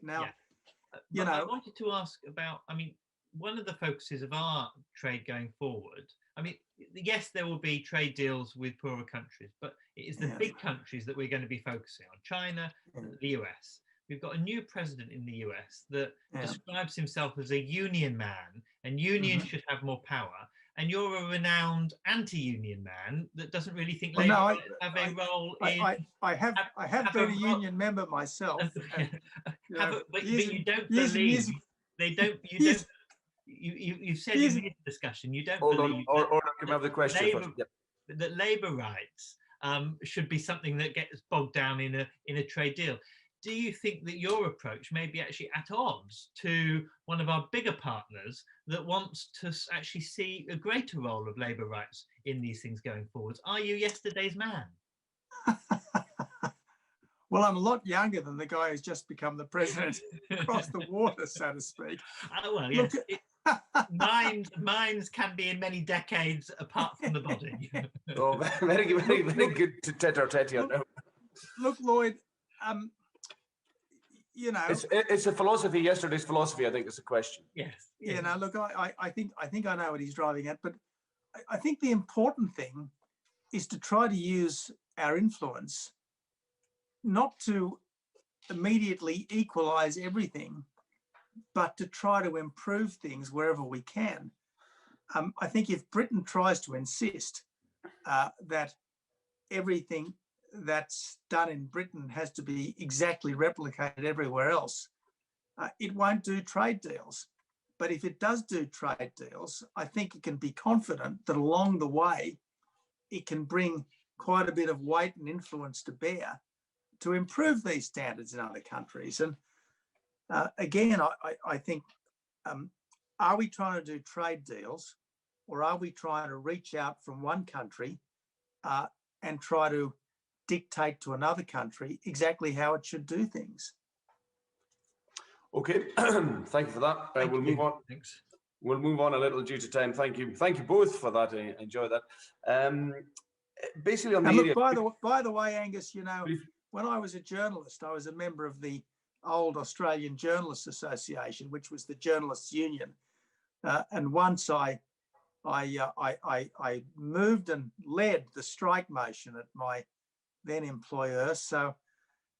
You know,
I wanted to ask about, I mean, one of the focuses of our trade going forward, I mean, yes, there will be trade deals with poorer countries, but it is the big countries that we're going to be focusing on, China, the US. We've got a new president in the US that describes himself as a union man, and unions should have more power. And you're a renowned anti-union man that doesn't really think Labour have a role in.
I have been a union member myself.
But you don't believe they don't. You've said in this discussion you don't believe.
Can we have the question first? Yep.
That labour rights should be something that gets bogged down in a trade deal. Do you think that your approach may be actually at odds to one of our bigger partners that wants to actually see a greater role of labour rights in these things going forwards? Are you yesterday's man?
Well, I'm a lot younger than the guy who's just become the president across the water, so to speak.
Well, yes. Minds can be in many decades apart from the body.
Oh, very good to tete-a-tete here now.
Look, Lloyd, you know,
it's a philosophy. Yesterday's philosophy, I think, is the question.
Yes.
You know, look, I think I know what he's driving at, but I think the important thing is to try to use our influence not to immediately equalize everything, but to try to improve things wherever we can. I think if Britain tries to insist that everything that's done in Britain has to be exactly replicated everywhere else, it won't do trade deals. But if it does do trade deals, I think it can be confident that along the way, it can bring quite a bit of weight and influence to bear to improve these standards in other countries. And again, I think, are we trying to do trade deals, or are we trying to reach out from one country and try to dictate to another country exactly how it should do things?
Okay, thank you for that. We'll move on.
Thanks.
We'll move on a little due to time. Thank you both for that. I enjoy that. Basically, on the
and
area.
Look, by the way, Angus, you know, when I was a journalist, I was a member of the old Australian Journalists Association, which was the journalists' union, and once I moved and led the strike motion at my then employer. So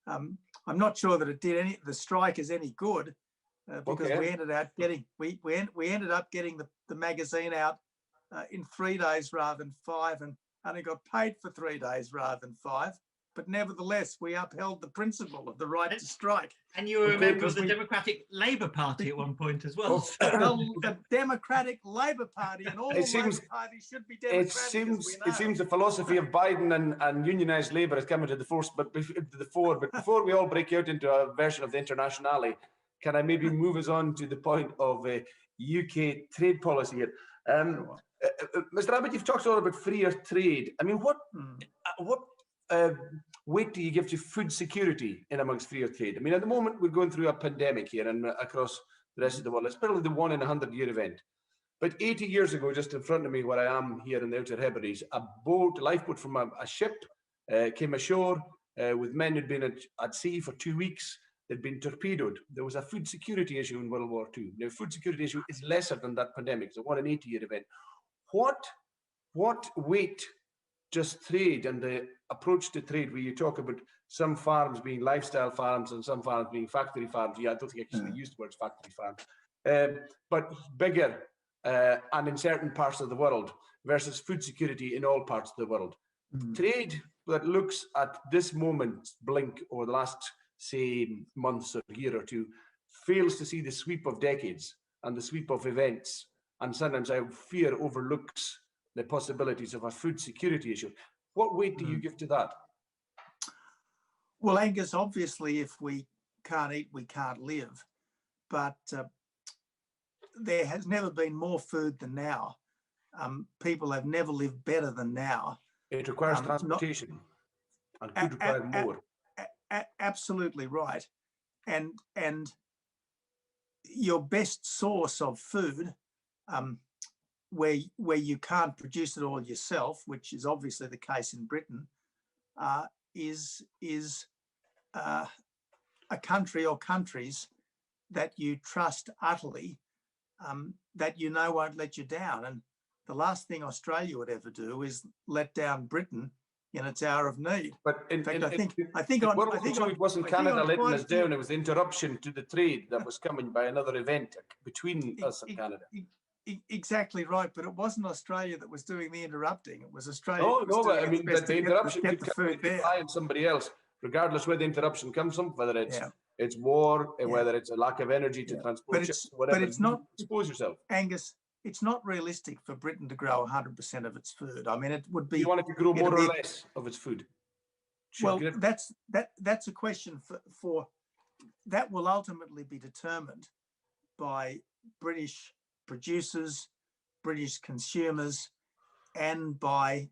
I'm not sure that it did the strikers any good, because we ended up getting we ended up getting the magazine out in 3 days rather than 5, and only got paid for 3 days rather than 5. But nevertheless, we upheld the principle of the right to strike.
And you were a member of the Democratic Labour Party at one point as well.
Well, the Democratic Labour Party and all Labour parties should be democratic.
It seems the philosophy of Biden and unionised Labour is coming to the fore. But before we all break out into a version of the Internationale, can I maybe move us on to the point of UK trade policy here? Mr. Abbott, you've talked a lot about freer trade. I mean, what weight do you give to food security in amongst freer trade? I mean, at the moment, we're going through a pandemic here and across the rest of the world. It's probably the 1 in 100-year event. But 80 years ago, just in front of me where I am here in the Outer Hebrides, a lifeboat from a ship came ashore with men who'd been at sea for 2 weeks. They'd been torpedoed. There was a food security issue in World War II. Now, food security issue is lesser than that pandemic. It's a 1 in 80-year event. What weight does trade and the approach to trade, where you talk about some farms being lifestyle farms and some farms being factory farms? Yeah, I don't think I actually used the word factory farms, but bigger and in certain parts of the world versus food security in all parts of the world. Trade that looks at this moment blink over the last, say, months or year or two, fails to see the sweep of decades and the sweep of events, and sometimes I fear overlooks the possibilities of a food security issue. What weight do you give to that?
Well, Angus, obviously, if we can't eat, we can't live. But there has never been more food than now. People have never lived better than now.
It requires transportation and could require more.
Absolutely right. And your best source of food, where you can't produce it all yourself, which is obviously the case in Britain, is a country or countries that you trust utterly, that you know won't let you down. And the last thing Australia would ever do is let down Britain in its hour of need.
But in fact,
I think
it wasn't Canada letting us down. It was the interruption to the trade that was coming by another event between us and Canada.
Exactly right, but it wasn't Australia that was doing the interrupting. It was Australia.
Oh no, but I mean that the interruption
could
could come by somebody else, regardless where the interruption comes from, whether it's war, whether it's a lack of energy to transport, whatever.
But it's not.
Expose yourself,
Angus. It's not realistic for Britain to grow 100% of its food. I mean, it would be.
You want it to grow more or less of its food.
Well, that's a question for that will ultimately be determined by British producers, British consumers, and by,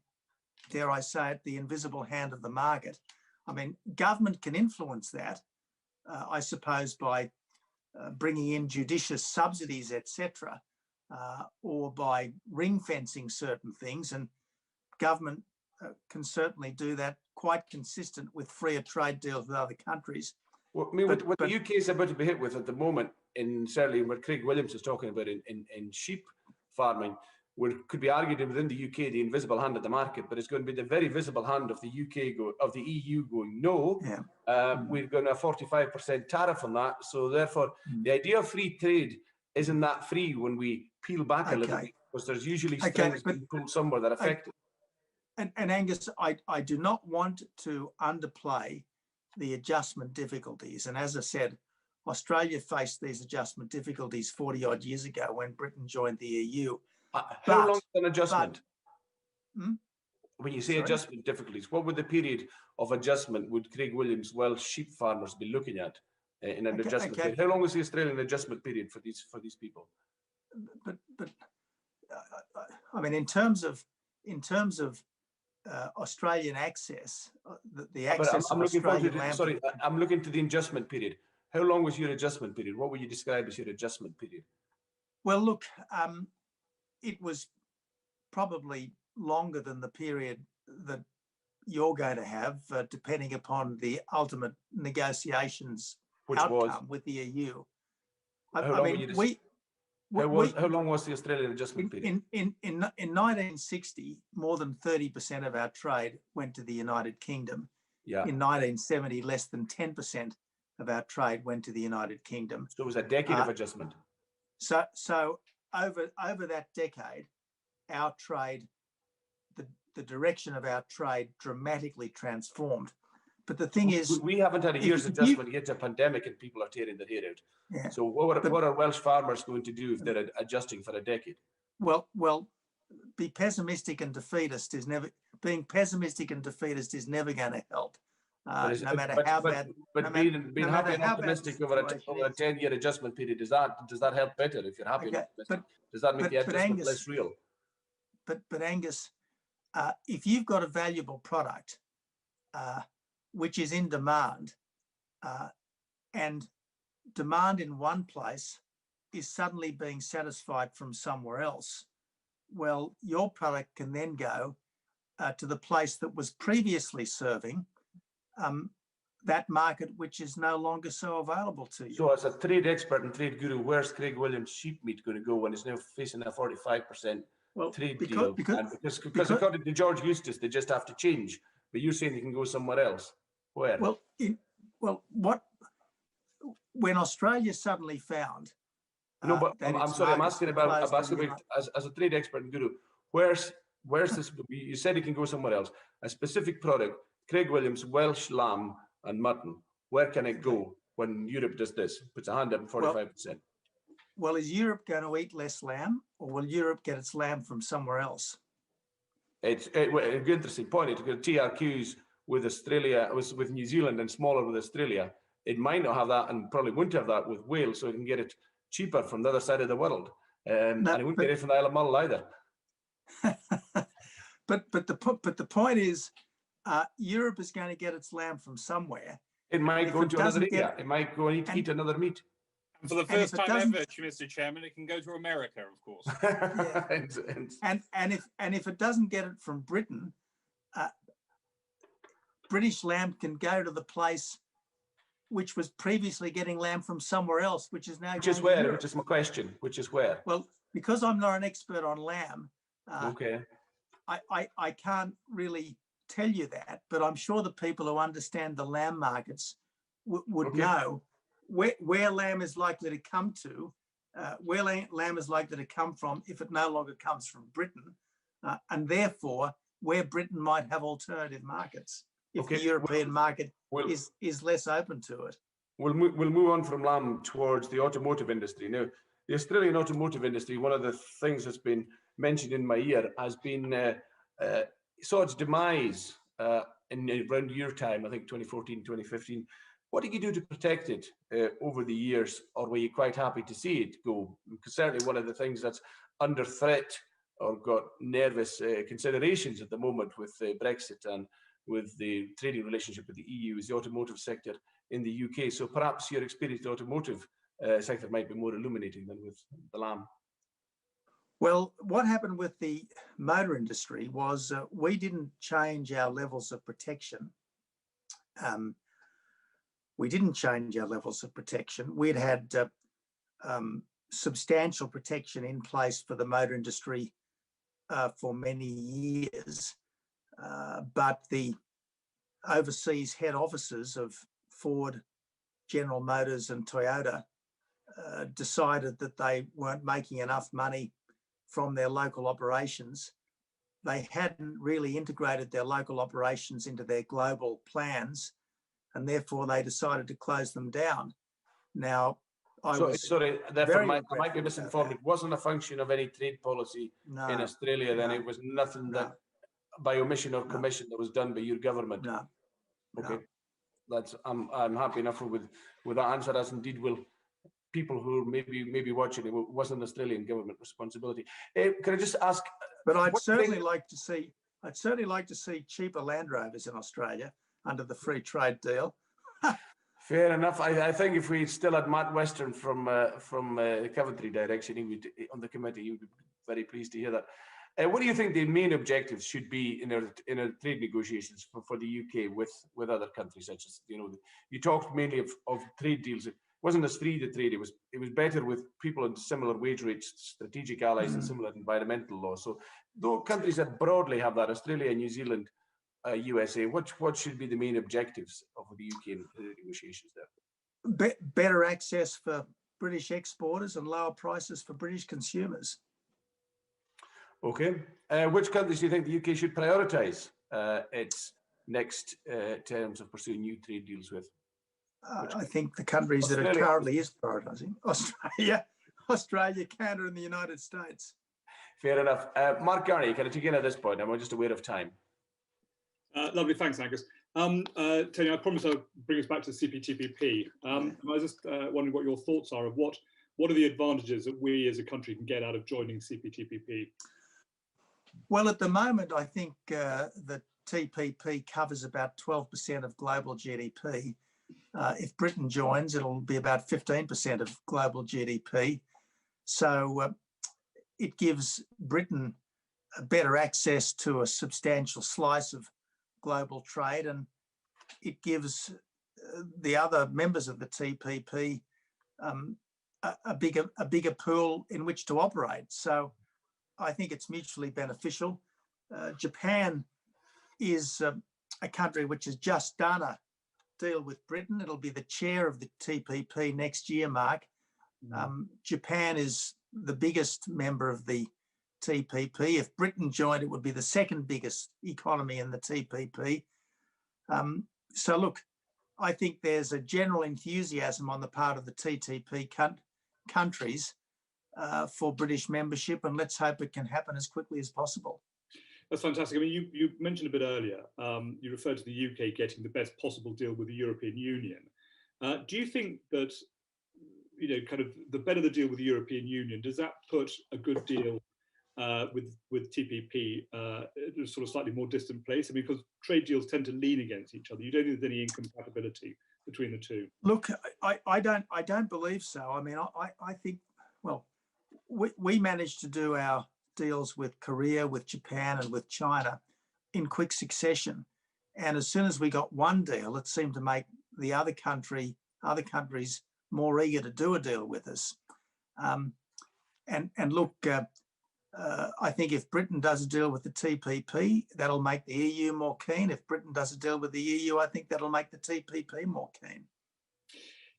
dare I say it, the invisible hand of the market. I mean, government can influence that, I suppose, by bringing in judicious subsidies, etc., or by ring fencing certain things, and government can certainly do that quite consistent with freer trade deals with other countries.
Well, I mean, what the UK is about to be hit with at the moment, certainly what Craig Williams is talking about in sheep farming, could be argued within the UK the invisible hand of the market, but it's going to be the very visible hand of the the EU going no. We're going to a 45% tariff on that, so therefore the idea of free trade isn't that free when we peel back a little bit, because there's usually strings being pulled somewhere that affect it.
And Angus, I do not want to underplay the adjustment difficulties. And as I said, Australia faced these adjustment difficulties 40 odd years ago when Britain joined the EU.
How long is an adjustment? When you say adjustment difficulties, what would the period of adjustment would Craig Williams, Welsh sheep farmers be looking at in an adjustment period? How long is the Australian adjustment period for these people?
But I mean, in terms of Australian access, the access of Australian land.
Sorry, I'm looking to the adjustment period. How long was your adjustment period? What would you describe as your adjustment period?
Well, look, it was probably longer than the period that you're going to have, depending upon the ultimate negotiations outcome with the EU.
How long was the Australian adjustment period?
In 1960, more than 30% of our trade went to the United Kingdom. In 1970, less than 10% of our trade went to the United Kingdom.
So it was a decade of adjustment.
So over that decade, our trade, the direction of our trade dramatically transformed. But the thing is,
we haven't had a year's adjustment yet to a pandemic, and people are tearing their hair out. So what are Welsh farmers going to do if they're adjusting for a decade?
Well, being pessimistic and defeatist is never going to help. No matter how bad.
But being happy and optimistic over a 10-year adjustment period, does that help better if you're happy and optimistic? Does that make the adjustment less real?
But Angus, if you've got a valuable product which is in demand, and demand in one place is suddenly being satisfied from somewhere else, well, your product can then go to the place that was previously serving that market, which is no longer so available to you.
So as a trade expert and trade guru, where's Craig Williams' sheep meat going to go when it's now facing a 45% trade deal? Because according to George Eustace, they just have to change. But you're saying they can go somewhere else. Where?
Well, when Australia suddenly found
No, but
that
I'm
its
sorry, I'm
markets
asking
were
about,
closed in the
as a trade expert and guru, where's this, you said it can go somewhere else, a specific product, Craig Williams, Welsh lamb and mutton, where can it go when Europe does this, puts a hand up 45%?
Well, is Europe going to eat less lamb, or will Europe get its lamb from somewhere else?
It's an interesting point. It's got TRQs with Australia, with New Zealand, and smaller with Australia. It might not have that, and probably won't have that with Wales, so it can get it cheaper from the other side of the world. And it won't get it from the Isle of Mull either.
but the point is, Europe is going to get its lamb from somewhere.
It might go into another area. It might go and eat another meat.
And for the first time ever, Mr. Chairman, it can go to America, of course.
And if it doesn't get it from Britain, British lamb can go to the place which was previously getting lamb from somewhere else, which is now.
Which is where? Which is my question. Which is where?
Well, because I'm not an expert on lamb,
okay,
I can't really tell you that, but I'm sure the people who understand the lamb markets would know where lamb is likely to come to, where lamb is likely to come from if it no longer comes from Britain, and therefore where Britain might have alternative markets if the European market is less open to it.
We'll move on from lamb towards the automotive industry. Now, the Australian automotive industry, one of the things that's been mentioned in my ear has been saw its demise in around your time, I think 2014, 2015. What did you do to protect it over the years, or were you quite happy to see it go? Because certainly one of the things that's under threat or got nervous considerations at the moment with Brexit and with the trading relationship with the EU is the automotive sector in the UK. So perhaps your experience in the automotive sector might be more illuminating than with the lamb.
Well, what happened with the motor industry was we didn't change our levels of protection. We'd had substantial protection in place for the motor industry for many years, but the overseas head offices of Ford, General Motors and Toyota decided that they weren't making enough money from their local operations. They hadn't really integrated their local operations into their global plans, and therefore they decided to close them down. Now, I
might be misinformed. It wasn't a function of any trade policy in Australia, then it was nothing that by omission or commission that was done by your government.
No.
Okay. That's I'm happy enough with that answer, as indeed will people who maybe watching. It wasn't Australian government responsibility. Can I just ask?
But I'd certainly like to see cheaper Land Rovers in Australia under the free trade deal.
Fair enough. I think if we still had Matt Western from Coventry direction, he would on the committee. He would be very pleased to hear that. What do you think the main objectives should be in our trade negotiations for the UK with other countries, such as you talked mainly of trade deals. It wasn't as free to trade. It was better with people on similar wage rates, strategic allies, and similar environmental laws. So, though countries that broadly have that, Australia, New Zealand, USA, what should be the main objectives of the UK negotiations there?
Better access for British exporters and lower prices for British consumers.
Okay. Which countries do you think the UK should prioritise its next terms of pursuing new trade deals with?
I think the countries that it currently is prioritising: Australia, Canada, and the United States.
Fair enough. Mark Garney, can I take in at this point? I'm just aware of time.
Lovely, thanks, Angus. Tony, I promise I'll bring us back to the CPTPP. I was just wondering what your thoughts are of what are the advantages that we as a country can get out of joining CPTPP?
Well, at the moment, I think the TPP covers about 12% of global GDP. If Britain joins, it'll be about 15% of global GDP. So it gives Britain better access to a substantial slice of global trade, and it gives the other members of the TPP a bigger pool in which to operate. So I think it's mutually beneficial. Japan is a country which has just done a deal with Britain. It'll be the chair of the TPP next year, Mark. Japan is the biggest member of the TPP. If Britain joined, it would be the second biggest economy in the TPP. So look, I think there's a general enthusiasm on the part of the TTP countries for British membership, and let's hope it can happen as quickly as possible.
That's fantastic. I mean, you mentioned a bit earlier, you referred to the UK getting the best possible deal with the European Union. Do you think that, you know, kind of the better the deal with the European Union, does that put a good deal with TPP in a sort of slightly more distant place? I mean, because trade deals tend to lean against each other. You don't think there's any incompatibility between the two?
Look, I don't believe so. I mean, I think, well, we managed to do our deals with Korea, with Japan, and with China in quick succession. And as soon as we got one deal, it seemed to make the other countries more eager to do a deal with us. And look, I think if Britain does a deal with the TPP, that'll make the EU more keen. If Britain does a deal with the EU, I think that'll make the TPP more keen.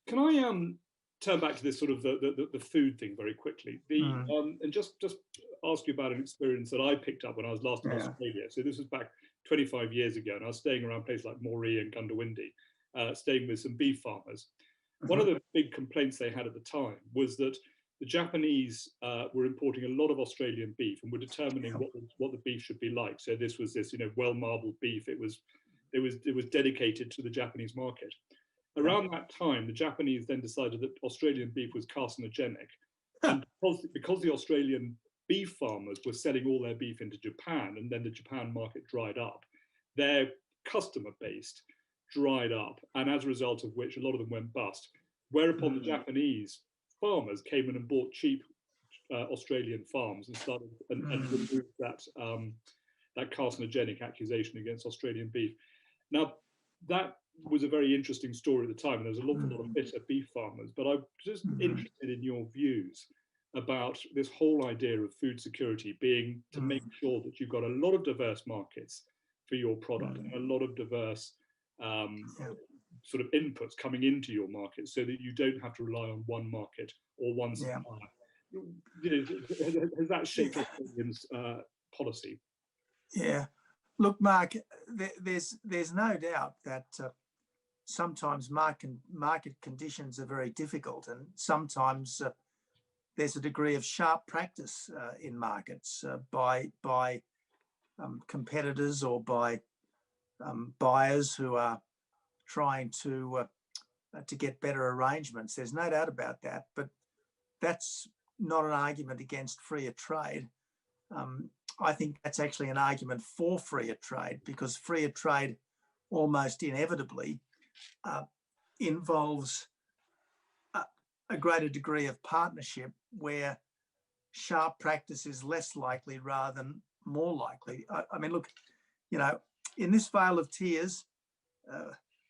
Can I turn back to this sort of the food thing very quickly? And just ask you about an experience that I picked up when I was last in Australia. So this was back 25 years ago, and I was staying around places like Moree and Gundawindi, staying with some beef farmers. One of the big complaints they had at the time was that the Japanese were importing a lot of Australian beef and were determining what the beef should be like. So this was this, you know, well-marbled beef. It was dedicated to the Japanese market. Around that time, the Japanese then decided that Australian beef was carcinogenic, and because the Australian beef farmers were selling all their beef into Japan, and then the Japan market dried up, their customer base dried up, and as a result of which, a lot of them went bust. Whereupon the Japanese farmers came in and bought cheap Australian farms and started and removed that that carcinogenic accusation against Australian beef. Now, that was a very interesting story at the time, and there was a lot of bitter beef farmers. But I'm just interested in your views about this whole idea of food security being to make sure that you've got a lot of diverse markets for your product and a lot of diverse sort of inputs coming into your market, so that you don't have to rely on one market or one supplier. You know, has that shaped Australians' policy? Yeah.
Look, Mark, there's no doubt that sometimes market conditions are very difficult, and sometimes there's a degree of sharp practice in markets by competitors or by buyers who are trying to get better arrangements. There's no doubt about that, but that's not an argument against freer trade. I think that's actually an argument for freer trade, because freer trade almost inevitably involves a greater degree of partnership, where sharp practice is less likely rather than more likely. I mean, look, you know, in this vale of tears,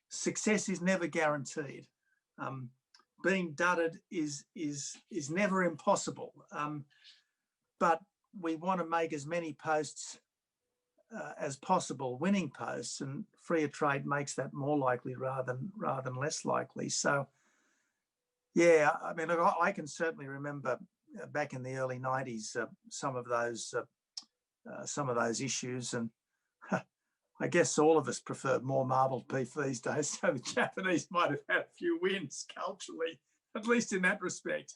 success is never guaranteed. Being dudded is never impossible, but we want to make as many posts as possible winning posts, and freer trade makes that more likely rather than less likely. So, yeah, I mean, look, I can certainly remember back in the early 90s some of those issues, and I guess all of us prefer more marbled beef these days, so the Japanese might have had a few wins culturally, at least in that respect.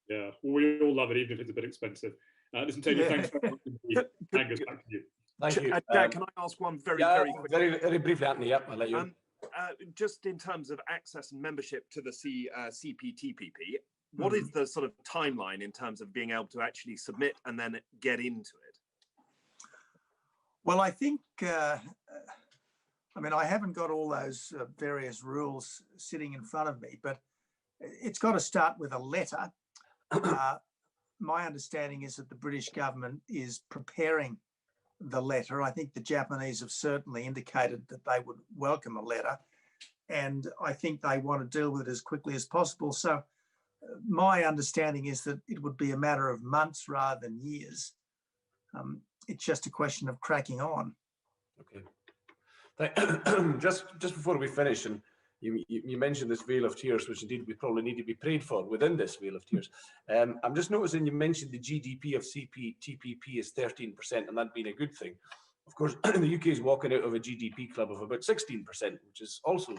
Yeah, well, we all love it, even if it's a bit expensive. Listen, Tony, thanks very much. Angus, back to you.
Thank you. Jack, can I ask one very quick?
Very briefly, Anthony. Yep, I'll let you.
Just in terms of access and membership to the CPTPP, what is the sort of timeline in terms of being able to actually submit and then get into it?
Well, I think, I mean, I haven't got all those various rules sitting in front of me, but it's got to start with a letter. My understanding is that the British government is preparing the letter. I think the Japanese have certainly indicated that they would welcome a letter, and I think they want to deal with it as quickly as possible. So my understanding is that it would be a matter of months rather than years. It's just a question of cracking on.
Okay. Just before we finish, and you mentioned this Vale of Tears, which indeed we probably need to be prayed for within this Vale of Tears. I'm just noticing you mentioned the GDP of CPTPP is 13%, and that being a good thing. Of course, the UK is walking out of a GDP club of about 16%, which is also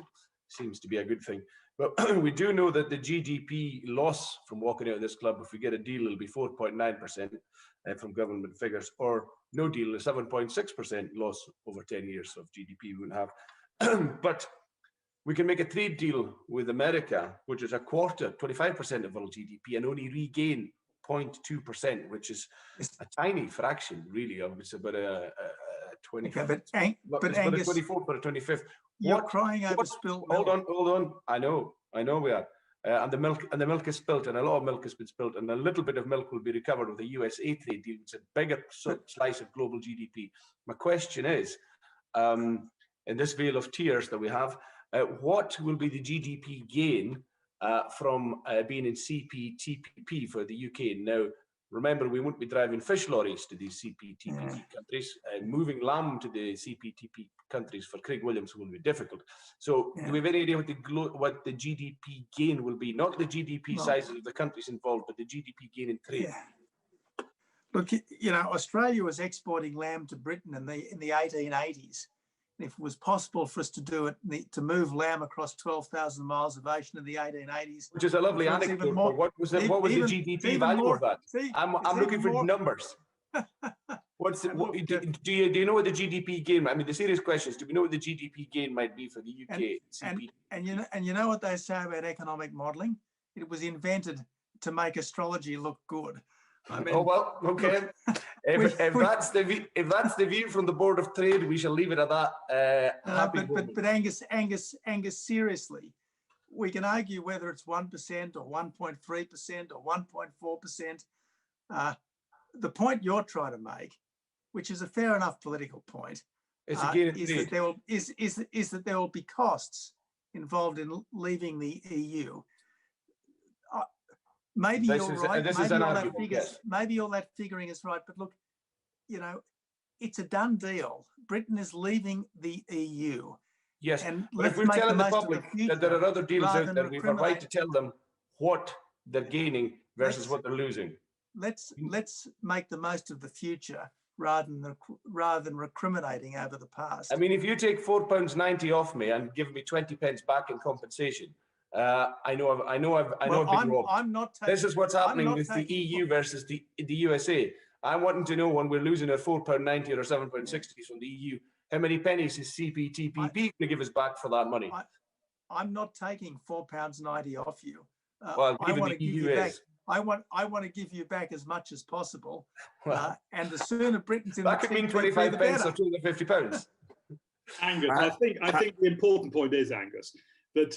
seems to be a good thing. But we do know that the GDP loss from walking out of this club, if we get a deal, it'll be 4.9% from government figures, or no deal, a 7.6% loss over 10 years of GDP we wouldn't have. But we can make a trade deal with America, which is a quarter, 25% of our GDP, and only regain 0.2%, which is a tiny fraction, really. It's about a 25.
Okay, but Angus,
a 24th or a 25th.
You're crying over spilt milk.
Hold on. I know we are. And the milk is spilt, and a lot of milk has been spilt, and a little bit of milk will be recovered with the USA trade deal, which is a bigger slice of global GDP. My question is, in this Vale of Tears that we have, what will be the GDP gain from being in CPTPP for the UK? Now, remember, we won't be driving fish lorries to these CPTPP countries. Moving lamb to the CPTPP countries for Craig Williams will be difficult. So do we have any idea what the GDP gain will be? Not the GDP sizes of the countries involved, but the GDP gain in trade.
Yeah. Look, you know, Australia was exporting lamb to Britain in the 1880s. If it was possible for us to do it, to move lamb across 12,000 miles of ocean in the 1880s,
which is a lovely anecdote. What was the GDP value of that? I'm looking for numbers. Do you know what the GDP gain? I mean, the serious question is, do we know what the GDP gain might be for the UK?
And you know what they say about economic modelling? It was invented to make astrology look good. I mean,
oh well, okay. If that's the view from the Board of Trade, we shall leave it at that.
But Angus, seriously, we can argue whether it's 1% or 1.3% or 1.4%. The point you're trying to make, which is a fair enough political point, is that there will be costs involved in leaving the EU. Maybe you're right. Maybe all that figuring is right. But look, you know, it's a done deal. Britain is leaving the EU.
Yes,
and
but if we're telling the public that there are other deals out there, we have a right to tell them what they're gaining versus what they're losing.
Let's make the most of the future rather than recriminating over the past.
I mean, if you take £4.90 off me and give me 20 pence back in compensation, I know I've been wrong.
I'm not taking,
this is what's happening with the EU versus the USA. I'm wanting to know, when we're losing our £4.90 or £7.60 from the EU, how many pennies is CPTPP going to give us back for that money?
I'm not taking £4.90 off you.
Well,
I want to
give
you back. I want to give you back as much as possible. And the sooner Britain's in
that could mean 25 pence or £250.
Angus, I think the important point is, Angus, that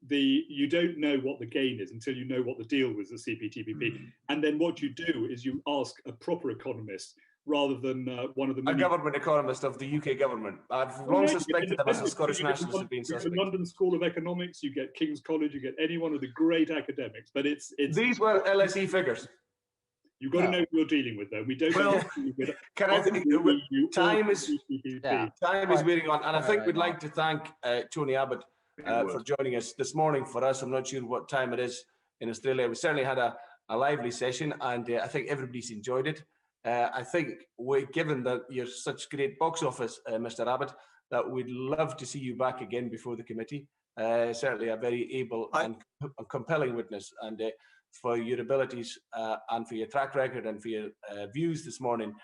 you don't know what the gain is until you know what the deal was at CPTPP, and then what you do is you ask a proper economist rather than one of the many...
A government economist of the UK government. I've long suspected that as a Scottish nationalist have been suspect.
You get London School of Economics, you get King's College, you get any one of the great academics, but it's
these were LSE figures.
You've got to know who you're dealing with, though. We don't.
Well, can I think time is wearing on, and I think we'd like to thank Tony Abbott for joining us this morning. For us, I'm not sure what time it is in Australia. We certainly had a lively session, and I think everybody's enjoyed it. I think, given that you're such great box office, Mr. Abbott, that we'd love to see you back again before the committee. Certainly a very able and compelling witness, and for your abilities and for your track record and for your views this morning,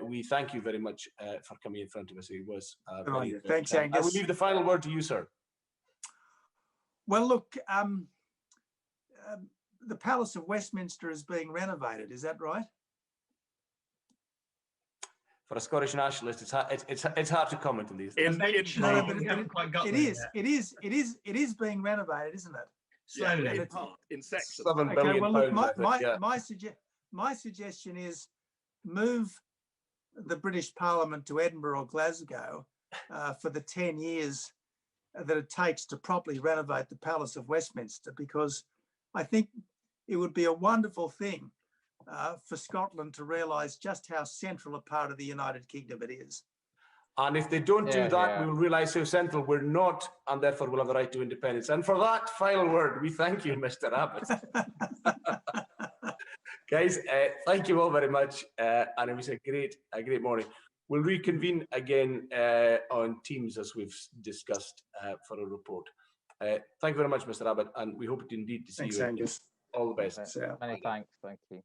we thank you very much for coming in front of us. It was
thanks, Angus.
I will leave the final word to you, sir.
Well, look, the Palace of Westminster is being renovated. Is that right?
For a Scottish nationalist, it's hard to comment on these things.
It is being renovated, isn't it?
Slowly, in sections.
£7 billion.
Well, look, my suggestion is move the British Parliament to Edinburgh or Glasgow for the 10 years that it takes to properly renovate the Palace of Westminster, because I think it would be a wonderful thing for Scotland to realise just how central a part of the United Kingdom it is.
And if they don't do
Yeah,
that,
yeah.
we will realise how central we're not, and therefore we'll have the right to independence. And for that final word, we thank you, Mr. Abbott. Guys, thank you all very much, and it was a great morning. We'll reconvene again on Teams as we've discussed for a report. Thank you very much, Mr. Abbott, and we hope indeed to see
Thanks,
you.
Angus.
All the best.
So-
Many thanks. Thank you.